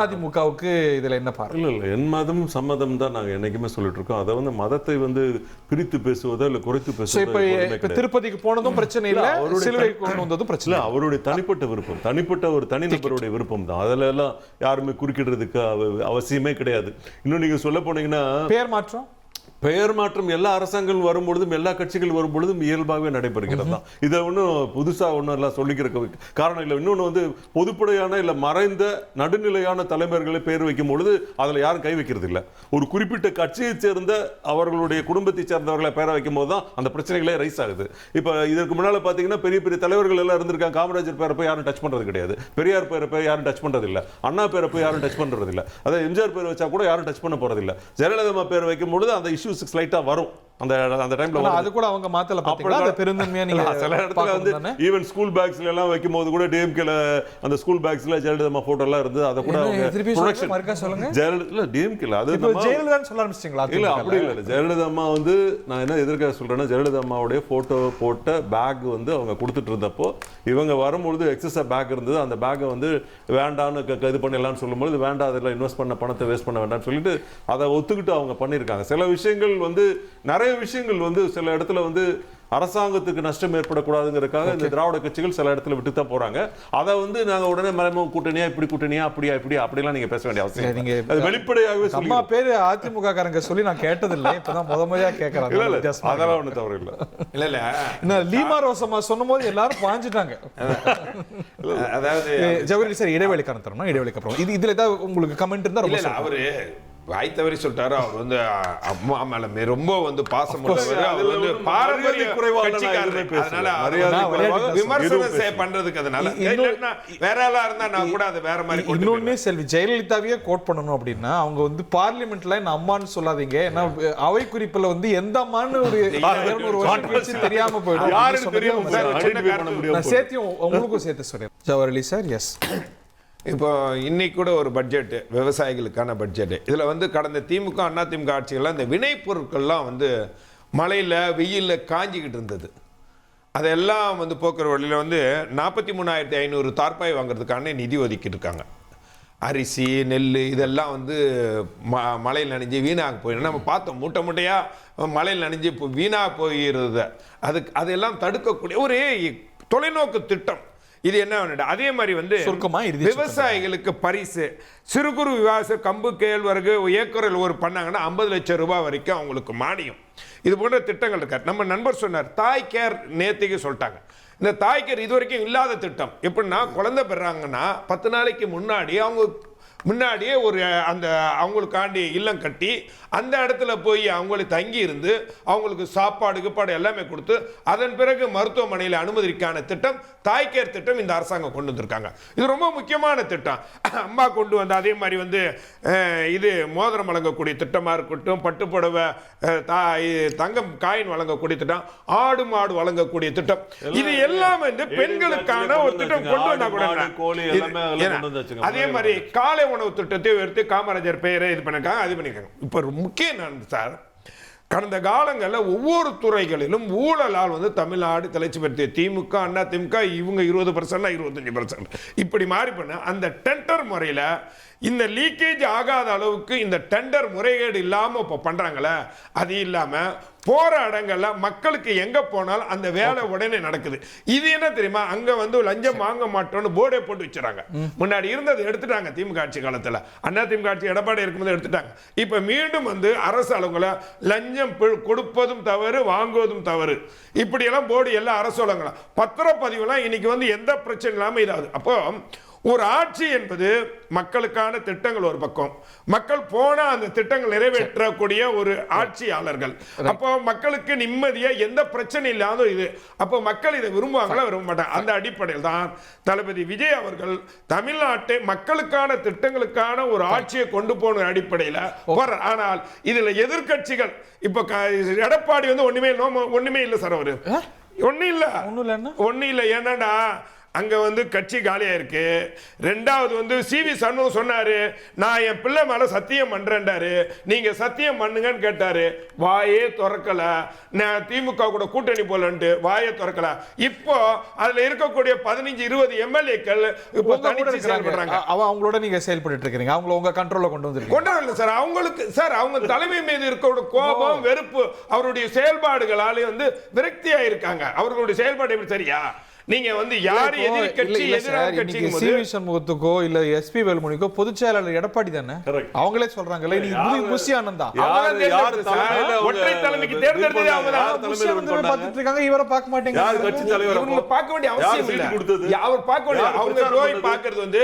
அதிமுகவுக்கு இதுல என்ன பார்வை? இல்ல என் மதம் சம்மதம் தான் நாங்க என்னைக்குமே சொல்லிட்டு இருக்கோம். அதை வந்து மதத்தை வந்து பிரித்து பேசுவதோ இல்ல குறைத்து பேசுவதோ. இப்ப திருப்பதிக்கு போனதும் பிரச்சனை இல்ல, சிலுவை கொண்டு வந்ததும் பிரச்சனை. அவருடைய தனிப்பட்ட விருப்பம், தனிப்பட்ட ஒரு தனிநபருடைய விருப்பம் தான். அதுல எல்லாம் யாருமே குறுக்கிடுறதுக்கு அவசியமே கிடையாது. இன்னும் நீங்க சொல்ல போனீங்கன்னா பெயர் மாற்றம் எல்லா அரசாங்கங்கள் வரும்பொழுதும் எல்லா கட்சிகள் வரும்பொழுதும் இயல்பாகவே நடைபெறுகிறது தான். இதை ஒன்றும் புதுசா ஒன்றும் எல்லாம் சொல்லிக்கிற காரணம் இல்லை. இன்னொன்று வந்து பொதுப்படையான இல்லை மறைந்த நடுநிலையான தலைவர்களை பெயர் வைக்கும் பொழுது அதில் யாரும் கை வைக்கிறது இல்லை. ஒரு குறிப்பிட்ட கட்சியை சேர்ந்த அவர்களுடைய குடும்பத்தை சேர்ந்தவர்களை பெயர வைக்கும் போது தான் அந்த பிரச்சனைகளே ரைஸ் ஆகுது. இப்போ இதற்கு முன்னால் பார்த்தீங்கன்னா பெரிய பெரிய தலைவர்கள் எல்லாம் இருந்திருக்காங்க. காமராஜர் பேரை போய் யாரும் டச் பண்றது கிடையாது, பெரியார் பேரை போய் யாரும் டச் பண்றது இல்லை, அண்ணா பேரை போய் யாரும் டச் பண்றது இல்லை, அதாவது எம்ஜிஆர் பேர் வச்சா கூட யாரும் டச் பண்ண போறது இல்லை. ஜெயலலிதா பேர் வைக்கும் பொழுது அந்த இஷ்யூ ஸ்லைட்டா வரும். அந்த டைம்ல அது கூட அவங்க மாத்தல பாத்தீங்களா? அது பெருந்தன்மையா நீங்க சில இடத்துல வந்து ஈவன் ஸ்கூல் பேக்ஸ்ல எல்லாம் வைக்கும்போது கூட டிஎம்கேல அந்த ஸ்கூல் பேக்ஸ்ல ஜெயலலிதா போட்டோ எல்லாம் இருந்து அத கூட அவங்க ப்ரொடக்ஷன் மர்க்கா சொல்லுங்க. ஜெயலலிதா டிஎம்கேல அது ஜெயலலிதான்னு சொல்ல ஆரம்பிச்சிட்டீங்களா? இல்ல அப்படி இல்ல. ஜெயலலிதா அம்மா வந்து நான் என்ன எதிர்க்க சொல்றேன்னா ஜெயலலிதா அம்மாவுடைய போட்டோ போட்ட பேக் வந்து அவங்க கொடுத்துட்டு இருந்தப்போ இவங்க வரும்பொழுது எக்ஸஸா பேக் இருந்தது. அந்த பேக்கை வந்து வேண்டான்னு இது பண்ணிடலாம்னு சொல்லும்போது வேண்டாம், அதில் இன்வெஸ்ட் பண்ண பணத்தை வேஸ்ட் பண்ண வேண்டாம்னு சொல்லிட்டு அதை ஒத்துக்கிட்டு அவங்க பண்ணியிருக்காங்க. சில விஷயங்கள் வந்து நிறைய விஷயங்கள் வந்து சில இடத்துல வந்து அரசாங்கத்துக்கு நஷ்டம் ஏற்படக்கூடாதுங்கிறதுக்காக இந்த திராவிட கட்சிகள் சில இடத்துல விட்டு தான் போறாங்க. அதை வந்து நாங்க உடனே மறைமுக கூட்டணியா இப்படி கூட்டணியா அப்படியா இப்படி அப்படிலாம் நீங்க பேச வேண்டிய அவசியம் நீங்க அது வெளிப்படையாகவே அம்மா பேரு அதிமுக காரங்க சொல்லி நான் கேட்டதில்லை, இப்பதான் முதன்மையா கேட்கறாங்க. அதெல்லாம் ஒண்ணு தவறு இல்லை. இல்ல லீமா ரோசம்மா சொன்னபோது எல்லாரும் பாஞ்சிட்டாங்க. அதாவது ஜவஹர்லால் சார் இடைவெளிக்கான தரணும், இடைவெளிக்கு அப்புறம் இதுல ஏதாவது உங்களுக்கு கமெண்ட் இருந்தா ரொம்ப அவரு வாய் தவறி சொல்லிட்டாரு. அவர் வந்து அம்மா மேல ரொம்ப வந்து பாசம் உள்ளவர். அவர் வந்து பாரம்பரிய கட்சிக்காரர், அதனால விமர்சனம் பண்றதுக்கு அதனால வேற எல்லாம் இருந்தா நான் கூட அது வேற மாதிரி. இன்னொன்னு செல்வி ஜெயலலிதாவையே கோட் பண்ணணும் அப்படின்னா அவங்க வந்து பார்லிமெண்ட்ல என்ன அம்மான்னு சொல்லாதீங்க, ஏன்னா அவை குறிப்புல வந்து எந்த அம்மான்னு ஒரு தெரியாம போயிடும். நான் சேர்த்தியும் உங்களுக்கும் சேர்த்து சொல்றேன். ஜவஹர்லால் சார் எஸ் இப்போ இன்னைக்கு கூட ஒரு பட்ஜெட்டு, விவசாயிகளுக்கான பட்ஜெட்டு. இதில் வந்து கடந்த திமுக அதிமுக ஆட்சிகள்லாம் இந்த வினைப்பொருட்கள்லாம் வந்து மழையில் வெயிலில் காஞ்சிக்கிட்டு இருந்தது. அதெல்லாம் வந்து போக்குற வழியில் வந்து 43,500 தார்பாய் வாங்குறதுக்கான நிதி ஒதுக்கிட்டு இருக்காங்க. அரிசி நெல் இதெல்லாம் வந்து மழையில் நனைஞ்சு வீணாக போயிடும். நம்ம பார்த்தோம் மூட்டை மூட்டையாக மழையில் நனைஞ்சு வீணாக போயிடுறத அதெல்லாம் தடுக்கக்கூடிய ஒரு தொலைநோக்கு திட்டம். இது என்ன அதே மாதிரி வந்து சுருக்கமா இறுதி விவசாயிகளுக்கு பரிசு, சிறு குறு விவசாய கம்பு கேழ்வரகு ஏக்கரில் ஒரு பண்ணாங்கன்னா 50 லட்சம் ரூபாய் வரைக்கும் அவங்களுக்கு மானியம். இது போன்ற திட்டங்கள் இருக்காரு. நம்ம நண்பர் சொன்னார் தாய் கேர், நேத்திக்கு சொல்லிட்டாங்க. இந்த தாய் கேர் இது வரைக்கும் இல்லாத திட்டம். எப்படின்னா குழந்தை பெறாங்கன்னா 10 நாளைக்கு முன்னாடியே ஒரு அந்த அவங்களுக்காண்டி இல்லம் கட்டி அந்த இடத்துல போய் அவங்களை தங்கி இருந்து அவங்களுக்கு சாப்பாடு கிப்பாடு எல்லாமே கொடுத்து அதன் பிறகு மருத்துவமனையில் அனுமதிக்கான திட்டம் தாய்கேர் திட்டம் இந்த அரசாங்கம் கொண்டு வந்திருக்காங்க. இது ரொம்ப முக்கியமான திட்டம். அம்மா கொண்டு வந்த அதே மாதிரி வந்து இது மோதிரம் வழங்கக்கூடிய திட்டமாக இருக்கட்டும், பட்டுப்புடவை தங்கம் காயின் வழங்கக்கூடிய திட்டம், ஆடு மாடு வழங்கக்கூடிய திட்டம், இது எல்லாம் வந்து பெண்களுக்கான ஒரு திட்டம் கொண்டு வந்தா கூட அதே மாதிரி காலை உணவு திட்டத்தை உயர்த்தி காமராஜர் பெயரை இது பண்ணிருக்காங்க, அது பண்ணிருக்காங்க. இப்ப முக்கியம் என்ன சார், கடந்த காலங்களில் ஒவ்வொரு துறைகளிலும் ஊழலால் வந்து தமிழ்நாடு தலைச்சி பெற்ற திமுக, அண்ணா திமுக இவங்க 20% 25% இப்படி மாறி பண்ண அந்த டெண்டர் முறையில் இந்த லீக்கேஜ் ஆகாத அளவுக்கு இந்த டெண்டர் முறைகேடு இல்லாமல் இப்போ பண்ணுறாங்களே, அது இல்லாமல் போகிற இடங்கள்ல மக்களுக்கு எங்கே போனாலும் அந்த வேலை உடனே நடக்குது. இது என்ன தெரியுமா, அங்கே வந்து லஞ்சம் வாங்க மாட்டோம்னு போர்டே போட்டு வச்சுறாங்க. முன்னாடி இருந்தது எடுத்துட்டாங்க திமுக ஆட்சி காலத்தில், அண்ணா திமுக ஆட்சி எடப்பாடி இருக்கும்போது எடுத்துட்டாங்க. இப்போ மீண்டும் வந்து அரசு அலுவலகங்கள லஞ்சம் கொடுப்பதும் தவறு, வாங்குவதும் தவறு, இப்படியெல்லாம் போர்டு எல்லா அரசு அலுவலகங்களும் பத்திரப்பதிவுலாம் இன்னைக்கு வந்து எந்த பிரச்சனை இல்லாமல் இதாகுது. அப்போ ஒரு ஆட்சி என்பது மக்களுக்கான திட்டங்கள் ஒரு பக்கம், மக்கள் போனா அந்த திட்டங்கள் நிறைவேற்றக்கூடிய ஒரு ஆட்சியாளர்கள். அப்போ மக்களுக்கு நிம்மதியா எந்த பிரச்சனை இல்லாத இது, அப்போ மக்கள் இதை விரும்புவாங்களா விரும்ப மாட்டாங்க. அந்த அடிப்படையில் தான் தளபதி விஜய் அவர்கள் தமிழ்நாட்டை மக்களுக்கான திட்டங்களுக்கான ஒரு ஆட்சியை கொண்டு போன அடிப்படையில் போறார். ஆனால் இதுல எதிர்கட்சிகள் இப்ப எடப்பாடி வந்து ஒண்ணுமே இல்லை சார், அவரு ஒன்னும் இல்லை. ஏன்னாடா அங்க வந்து கட்சி காலியா இருக்கு. ரெண்டாவது வந்து சிவி சண்முகம் சொன்னாரு, நான் என் பிள்ளை மேல சத்தியம் பண்றேன்டாரு, நீங்க சத்தியம் பண்ணுங்கன்னு கேட்டாரு, வாயே திறக்கல. நான் திமுக கூட கூட்டணி போலன்ட்டு வாயே திறக்கல. இப்போ அதுல இருக்கக்கூடிய 15-20 எம்எல்ஏக்கள் இப்போ தனிச்சு செயல்படுறாங்க. அவங்களோட நீங்க செயல்பட்டு இருக்கீங்க, அவங்கள உங்க கண்ட்ரோல்ல கொண்டு வரல சார். அவங்களுக்கு சார் அவங்க தலைமை மீது இருக்க கோபம், வெறுப்பு, அவருடைய செயல்பாடுகளாலே வந்து விரக்தியா இருக்காங்க. அவர்களுடைய செயல்பாடு எப்படி சரியா? நீங்க வந்து யாரு எதிரி கட்சி எதிரான கட்சிக்கு சிவி சண்முகத்துக்கோ இல்ல எஸ்பி வேலுமணிக்கோ பொதுச் செயலாளர் எடப்பாடி தானே, அவங்களே சொல்றாங்கல்ல. நீங்க புஷி ஆனந்தா ஒற்றை தலைமைக்கு தேர்ந்தெடுத்ததே அவங்க தான் பார்த்துட்டு இருக்காங்க. இவரை பார்க்க மாட்டேங்க, யார் கட்சி தலைவர் பார்க்க வேண்டிய அவசியம் இல்ல. அவர் பார்க்க வேண்டிய அவங்க போய் பார்க்கிறது வந்து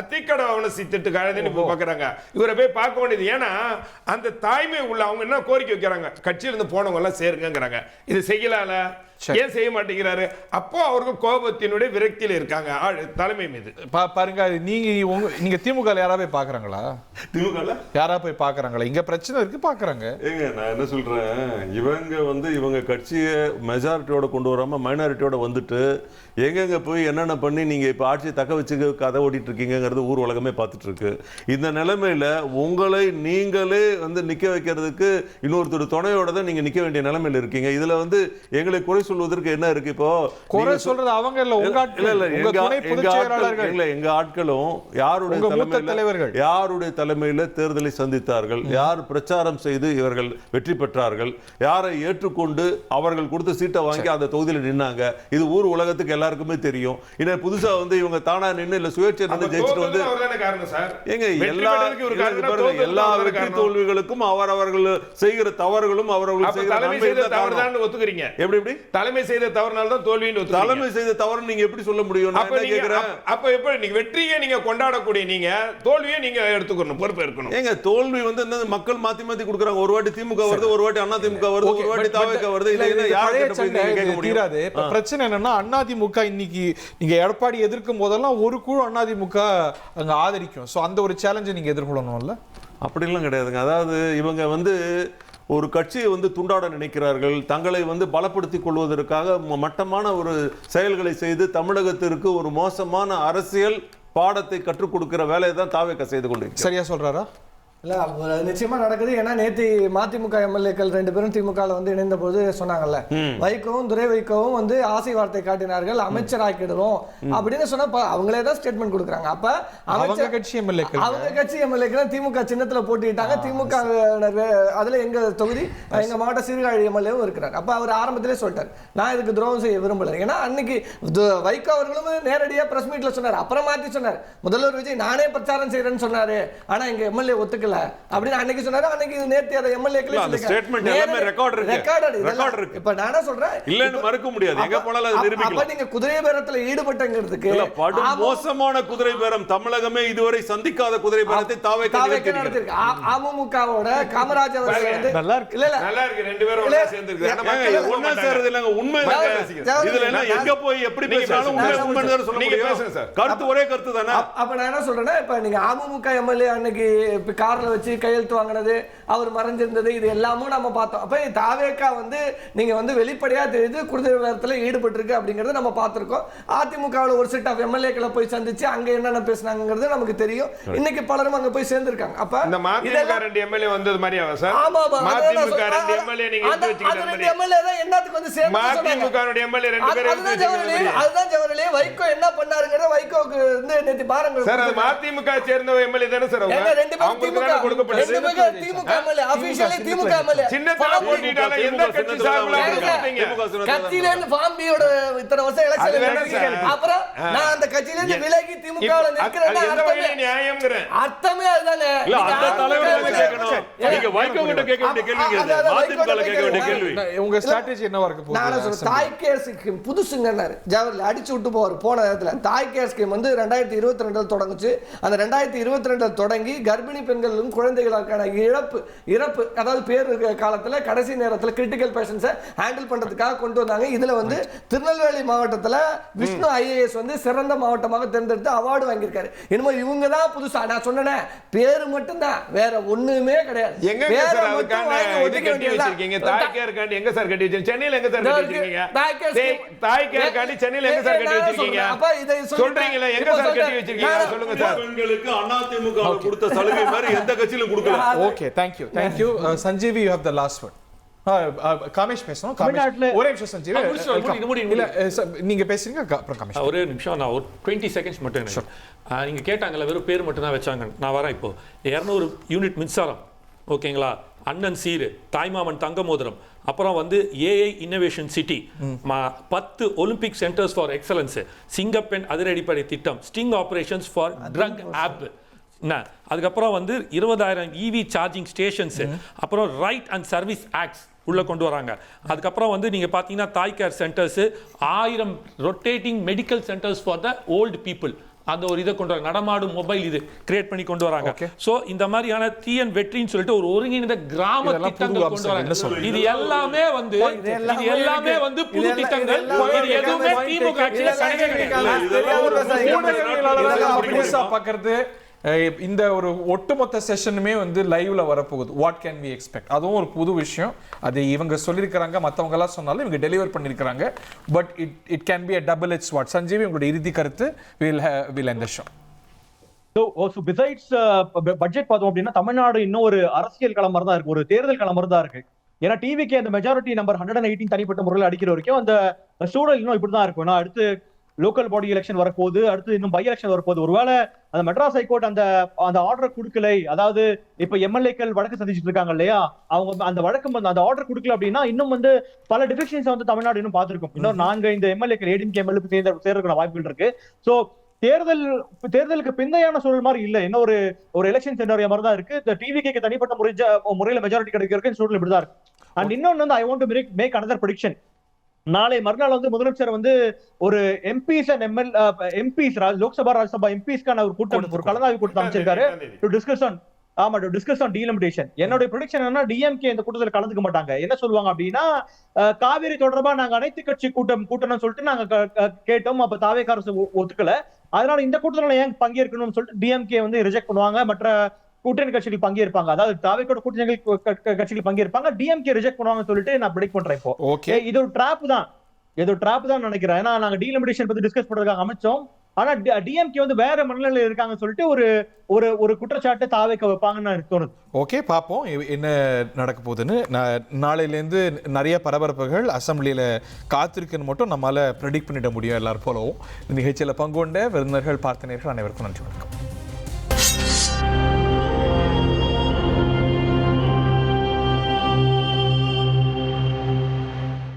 அத்திக்கடை அவனசி திட்டுக்காரன்னு இப்ப பாக்குறாங்க. இவரை போய் பார்க்க வேண்டியது. ஏன்னா அந்த தாய்மை உள்ள அவங்க என்ன கோரிக்கை வைக்கிறாங்க, கட்சியில இருந்து போனவங்க எல்லாம் சேருங்கிறாங்க. இது செய்யலால, ஏன் செய்ய மாட்டேங்கிறாரு? அப்போ அவர்கள் கோபத்தினுடைய விரக்தியில இருக்காங்க தலைமை மீது. பாருங்க, நீங்க திமுக யாரா போய் பாக்குறாங்களா? திமுக யாரா போய் பாக்குறாங்களா? இங்க பிரச்சனை இருக்கு பாக்குறாங்க. ஏங்க நான் என்ன சொல்றேன், இவங்க கட்சியை மெஜாரிட்டியோட கொண்டு வராம மைனாரிட்டியோட வந்துட்டு எங்கெங்க போய் என்னென்ன பண்ணி நீங்க இப்ப ஆட்சியை தக்க வச்சுக்க கதை ஓட்டிட்டு இருக்கீங்கிறது ஊர் உலகமே பார்த்துட்டு இருக்கு. இந்த நிலைமையில உங்களை நீங்களே வந்து நிக்க வைக்கிறதுக்கு இன்னொருத்தர் துணையோட தான் நீங்க நிக்க வேண்டிய நிலைமையில இருக்கீங்க. இதுல வந்து எங்களை குறை சொல்வதற்கு என்ன இருக்கு? இப்போ குறை சொல்றது அவங்க இல்ல, உங்க எங்க ஆட்களும் யாருடைய தலைமையில தேர்தலை சந்தித்தார்கள், யார் பிரச்சாரம் செய்து இவர்கள் வெற்றி பெற்றார்கள், யாரை ஏற்றுக்கொண்டு அவர்கள் கொடுத்த சீட்டை வாங்கி அந்த தொகுதியில் நின்னாங்க, இது ஊர் உலகத்துக்கு எல்லாருக்குமே தெரியும். இன்னும் புதுசா வந்து இவங்க தானா நின்று இல்ல சுயேட்சை நின்று ஜெயிச்சுட்டு வந்து எங்க எல்லா வெற்றி தோல்விகளுக்கும் அவர்கள் செய்கிற தவறுகளும் அவர்கள் ஒத்துக்கிறீங்க. எப்படி தலைமை செய்த தவறுனால தான் தோல்வின்னு தலைமை செய்த தவறு நீங்க எப்படி சொல்ல முடியும்? அப்ப எப்படி நீங்க வெற்றியை நீங்க கொண்டாடக்கூடிய நீங்க தோல்வியை நீங்க எடுத்துக்கணும், பொறுப்பு இருக்கணும். ஏங்க தோல்வி வந்து மக்கள் மாத்தி மாத்தி கொடுக்குறாங்க. ஒரு வாட்டி திமுக வருது, ஒரு வாட்டி அண்ணா திமுக வருது, ஒரு வாட்டி தாவேக வருது. இல்ல யாரு கேட்க முடியாது. பிரச்சனை என்னன்னா அதிமுக இன்னைக்கு நீங்க எடப்பாடி எதிர்க்கும் போதெல்லாம் ஒரு குழு அதிமுக அங்க ஆதரிக்கும். சோ அந்த ஒரு சேலஞ்சை நீங்க எதிர்கொள்ளணும்ல. அப்படிலாம் கிடையாதுங்க. அதாவது இவங்க வந்து ஒரு கட்சியை வந்து துண்டாட நினைக்கிறார்கள், தங்களை வந்து பலப்படுத்திக் கொள்வதற்காக மட்டமான ஒரு செயல்களை செய்து தமிழகத்திற்கு ஒரு மோசமான அரசியல் பாடத்தை கற்றுக் கொடுக்கிற வேலையை தான் தாவேக செய்து கொண்டு. சரியா சொல்றாரா? இல்ல நிச்சயமா நடக்குது. ஏன்னா நேத்து மதிமுக எம்எல்ஏக்கள் 2 பேரும் திமுக வந்து இணைந்த போது சொன்னாங்கல்ல, வைகோவும் துரை வைகோவும் வந்து ஆசை வார்த்தை காட்டினார்கள், அமைச்சர் ஆக்கிடுவோம் அப்படின்னு சொன்னா அவங்களே தான் ஸ்டேட்மெண்ட் கொடுக்குறாங்க. அப்ப அவங்க கட்சி எம்எல்ஏக்கள் திமுக சின்னத்துல போட்டிட்டாங்க. திமுக அதுல எங்க தொகுதி எங்க மாவட்ட சீர்காழி எம்எல்ஏவும் இருக்கிறார். அப்ப அவர் ஆரம்பத்திலே சொல்லிட்டார், நான் இதுக்கு துரோகம் செய்ய விரும்பல. ஏன்னா அன்னைக்கு வைகோ அவர்களும் நேரடியா பிரஸ் மீட்ல சொன்னார், அப்புறம் மாத்தி சொன்னார். முதல்வர் விஜய் நானே பிரச்சாரம் செய்யறேன்னு சொன்னாரு, ஆனா எங்க எம்எல்ஏ ஒத்துக்கல அப்படின்னு அன்னைக்கு சொன்னாரு. அன்னைக்கு நேத்து அதை எம்எல்ஏக்களே ஸ்டேட்மெண்ட் எல்லாமே ரெக்கார்ட் இருக்கு. இப்ப நானா சொல்றேன், இல்லன்னு மறுக்க முடியாது. எங்க போனாலும் அது நிரூபிக்கலாம். அப்ப நீங்க குதிரை பேரத்துல ஈடுபட்டங்கிறதுக்கு மோசமான குதிரை பேரம், தமிழகமே இதுவரை சந்திக்காத குதிரை பேரத்தை தாவேக்கா நடத்திருக்கு. அமமுகவோட காமராஜ் அவர்கள் வந்து நல்லா இருக்கு. இல்ல நல்லா இருக்கு, 2 பேரும் ஒண்ணா சேர்ந்திருக்காங்க. ஒண்ணா சேர்றது இல்லங்க, உண்மை இதுல என்ன எங்க போய் எப்படி பேசினாலும் உண்மை சொல்ல முடியும். கருத்து ஒரே கருத்து தானே. அப்ப நான் என்ன சொல்றேன்னா, இப்ப நீங்க அமமுக எம்எல்ஏ அன்னைக்கு கார்ல வச்சு கையெழுத்து வாங்கினது, அவர் மறைஞ்சிருந்தது, இது எல்லாமும் நம்ம பார்த்தோம். அப்ப தாவேக்கா வந்து நீங்க வந்து வெளிப்படையா தெரியுது குதிரை பேரத்துல ஈடுபட்டு இருக்கு அப்படிங்கறத நம்ம பார்த்திருக்கோம். அதிமுகவில் ஒரு செட் ஆஃப் எம்எல்ஏக்களை போய் சந்திச்சு அங்க என்னென்ன பேசினாங்கிறது நமக்கு தெரியும். இன்னைக்கு பலரும் அங்க போய் சேர்ந்திருக்காங்க. அப்ப இந்த மதிமுக 2 எம்எல்ஏ வந்தது மாதிரியா சார்? ஆமா மதிமுக 2 எம்எல்ஏ நீங்க எடுத்து வச்சிருக்கீங்க. 2 எம்எல்ஏ தான் என்னத்துக்கு வந்து சேர்ந்து மதிமுக 2 எம்எல்ஏ 2 பேர் எடுத்து வச்சிருக்கீங்க. அதுதான் ஜவஹர்லே வைகோ என்ன பண்ணாருங்கறத வைகோக்கு வந்து நேத்து பாருங்க சார். அது மதிமுக சேர்ந்த எம்எல்ஏ தானே சார்? அவங்க 2 பேரும் திமுக கொடுக்கப்பட்டது. திமுக எம்எல்ஏ ஆபீஷியலி திமுக எம்எல்ஏ சின்னத்துல போட்டிட்டால எந்த கட்சி சார்புல கொடுத்தீங்க? கட்சியில இருந்து ஃபார்ம் பியோட இத்தனை வருஷம் எலெக்ஷன் அப்புறம் நான் அந்த கட்சியில இருந்து விலகி திமுகல நிக்கிறேன்னா அர்த்தமே நியாயம்ங்கறேன். அர்த்தமே அதுதானே. இல்ல அந்த தலைவரை கேட்கணும். நீங்க வைகோ கிட்ட கேட்க வேண்டிய கேள்வி இது. மதிமுகல கேட்க வேண்டிய கேள்வி. உங்க ஸ்ட்ராட்டஜி என்னவா இருக்க போகுது? நான் சொல்றேன், தாய் கேர் ஸ்கீம் புதுசுங்கன்னாரு ஜவஹர்ல அடிச்சு விட்டு போவார் போன நேரத்துல. தாய் கேர் ஸ்கீம் வந்து 2022 தொடங்குச்சு. அந்த 2022 தொடங்கி கர்ப்பிணி பெண்களும் குழந்தைகளுக்கான இறப்பு அதாவது பேர் காலத்துல கடைசி நேரத்துல கிரிட்டிக்கல் பேஷன்ஸை ஹேண்டில் பண்றதுக்காக கொண்டு வந்தாங்க. இதுல வந்து திருநெல்வேலி மாவட்டத்துல விஷ்ணு ஐஏஎஸ் வந்து சிறந்த மாவட்டமாக தேர்ந்தெடுத்து அவார்டு வாங்கியிருக்காரு. என்னமோ இவங்க தான் புதுசா நான் சொன்னேன், பேரு மட்டும் தான், வேற ஒண்ணுமே கிடையாது. எங்க சார் அதுக்கான இது கட்டி வச்சிருக்கீங்க? தாய் கேர் காண்டி எங்க சார் கட்டி வச்சிருக்கீங்க? சென்னையில எங்க சார் கட்டி வச்சிருக்கீங்க? தாய் கேர் காண்டி சென்னையில எங்க சார் கட்டி வச்சிருக்கீங்க? அப்ப இதை சொல்றீங்களா எங்க சார் கட்டி வச்சிருக்கீங்க? சொல்லுங்க சார். பெண்களுக்கு அதிமுக கொடுத்த சலுகை மாதிரி எந்த கட்சியிலும் கொடுக்கல. Okay, thank you. Sanjeevi, you have the last word. Kamesh பேசணும். ஒரே நிமிஷம் சஞ்சீவி, இல்ல நீங்க பேசுறீங்க அப்புறம் காமேஷ். ஒரே நிமிஷம், நான் ஒரு 20 செகண்ட்ஸ் மட்டும். நீங்க கேட்டாங்கல்ல, வெறும் பேர் மட்டும் தான் வச்சாங்க. நான் வரேன். இப்போ 200 யூனிட் மின்சாரம், ஓகேங்களா, அண்ணன் சீரு, தாய்மாமன் தங்க மோதிரம், அப்புறம் வந்து AI innovation city, 10 Olympic centres for excellence, சிங்கப்பெண் அதிரடிப்படை திட்டம், sting operations for drug off, அதுக்கப்புறம் வந்து 20,000 இவி சார்ஜிங் ஸ்டேஷன்ஸ், அப்புறம் ரைட் அண்ட் சர்வீஸ் ஆக்ட்ஸ் உள்ள கொண்டு வராங்க. அதுக்கப்புறம் வந்து நீங்க பாத்தீங்கன்னா தாய் care centres, 1000 rotating medical centres for the old people, அந்த ஒரு இதை கொண்டு வராங்க. நடமாடும் மொபைல் இது கிரியேட் பண்ணி கொண்டு வராங்க. சோ இந்த மாதிரியான தீயன் வெற்றின்னு சொல்லிட்டு ஒரு ஒருங்கிணைந்த கிராம திட்டங்கள் கொண்டு வராங்க. இது எல்லாமே வந்து புது திட்டங்கள். இது எதுவுமே திமுக ஆட்சியில பாக்குறது. இந்த ஒரு ஒட்டுமொத்த செஷனுமே வந்து லைவ்ல வரப்போகுது. What can we expect? அதுவும் ஒரு புது விஷயம். அது இவங்க சொல்லியிருக்கிறாங்க, மற்றவங்க எல்லாம் சொன்னாலும் இவங்க டெலிவர் பண்ணியிருக்கிறாங்க. But it can be a double edge sword. Sanjeevi, உங்களுடைய இறுதி கருத்து. Will end the show. So besides budget பார்த்தோம் அப்படின்னா தமிழ்நாடு இன்னும் ஒரு அரசியல் களம் மாதிரி தான் இருக்கு, ஒரு தேர்தல் களம் மாதிரி தான் இருக்கு. ஏன்னா டிவிக்கு அந்த மெஜாரிட்டி நம்பர் 118 தனிப்பட்ட முறையில் அடிக்கிற வரைக்கும் அந்த சூழல் இன்னும் இப்படிதான் இருக்கும். ஏன்னா அடுத்து லோக்கல் பாடி எலெக்ஷன் வரப்போகுது, அடுத்து இன்னும் பை எலெக்ஷன் வரப்போகுது. ஒருவேளை அந்த மெட்ராஸ் ஹைகோர்ட் அந்த ஆர்டர் கொடுக்கலை, அதாவது இப்ப எம்எல்ஏக்கள் வழக்கு சந்திச்சுட்டு இருக்காங்க இல்லையா, அவங்க அந்த வழக்கம் அந்த ஆர்டர் கொடுக்கல அப்படின்னா இன்னும் வந்து பல டிஃபெக்ஷன்ஸ் வந்து தமிழ்நாடு இன்னும் பார்த்திருக்கும். இன்னும் 4-5 எம்எல்ஏக்கள் ஏடிஎம்கே எம்எல்ஏ சேர்றதுக்கான வாய்ப்புகள் இருக்கு. சோ தேர்தலுக்கு பிந்தையான சூழல் மாதிரி இல்ல, என்ன ஒரு எலெக்ஷன் சென்டர் மாதிரி தான் இருக்கு. இந்த டிவிக்கு தனிப்பட்ட முறையில மெஜாரிட்டி கிடைக்கிறதுக்கு சூழல் இப்படிதான் இருக்கு. அண்ட் இன்னொன்னு வந்து I want to make another prediction. நாளை மறுநாள் வந்து முதலமைச்சர் வந்து ஒரு MPs and MPs Lok Sabha Rajya Sabha எம்பிஸ்க்கான ஒரு கூட்டம், ஒரு கலந்தாய்வு கூட்டம் அமைச்சிருக்காரு டு டிஸ்கஸ் ஆன் டீலிமிட்டேஷன். என்னுடைய ப்ரெடிக்ஷன் என்ன, டிஎம்கே இந்த கூட்டத்தில் கலந்துக்க மாட்டாங்க. என்ன சொல்லுவாங்க அப்படின்னா, காவிரி தொடர்பா நாங்க அனைத்து கட்சி கூட்டணும்னு சொல்லிட்டு நாங்க கேட்டோம், அப்ப தாவேகா அரசு ஒத்துக்கல, அதனால இந்த கூட்டத்தில் ஏன் பங்கேற்கணும்னு சொல்லிட்டு டிஎம்கே வந்து ரிஜெக்ட் பண்ணுவாங்க, மற்ற கூட்டணி கட்சிகள் பங்கேற்பாங்க, அதாவது தாவேகோட கூட்டணி கட்சிகள் பங்கேற்பாங்க, டிஎம்கே ரிஜெக்ட் பண்ணுவாங்கன்னு சொல்லிட்டு நான் ப்ரெடிக்ட் பண்றேன். இப்போ இது ஒரு ட்ராப் தான் நினைக்கிறேன். ஏன்னா நாங்க டீலிமிட்டேஷன் பத்தி டிஸ்கஸ் பண்றதுக்காக அமைச்சோம், ஆனா டிஎம்கே வந்து வேற மனநிலையில இருக்காங்கன்னு சொல்லிட்டு ஒரு ஒரு ஒரு குற்றச்சாட்டு தாவேக்க வைப்பாங்கன்னு எனக்கு தோணுது. ஓகே, பார்ப்போம் என்ன நடக்க போகுதுன்னு. நாளையிலேருந்து நிறைய பரபரப்புகள் அசம்பிளியில் காத்திருக்குன்னு மட்டும் நம்மளால் ப்ரெடிக்ட் பண்ணிட முடியும் எல்லாரும் போலவும். இந்த நிகழ்ச்சியில் பங்கு கொண்ட விருந்தினர்கள், பார்த்தனர்கள் அனைவருக்கும் நன்றி, வணக்கம்.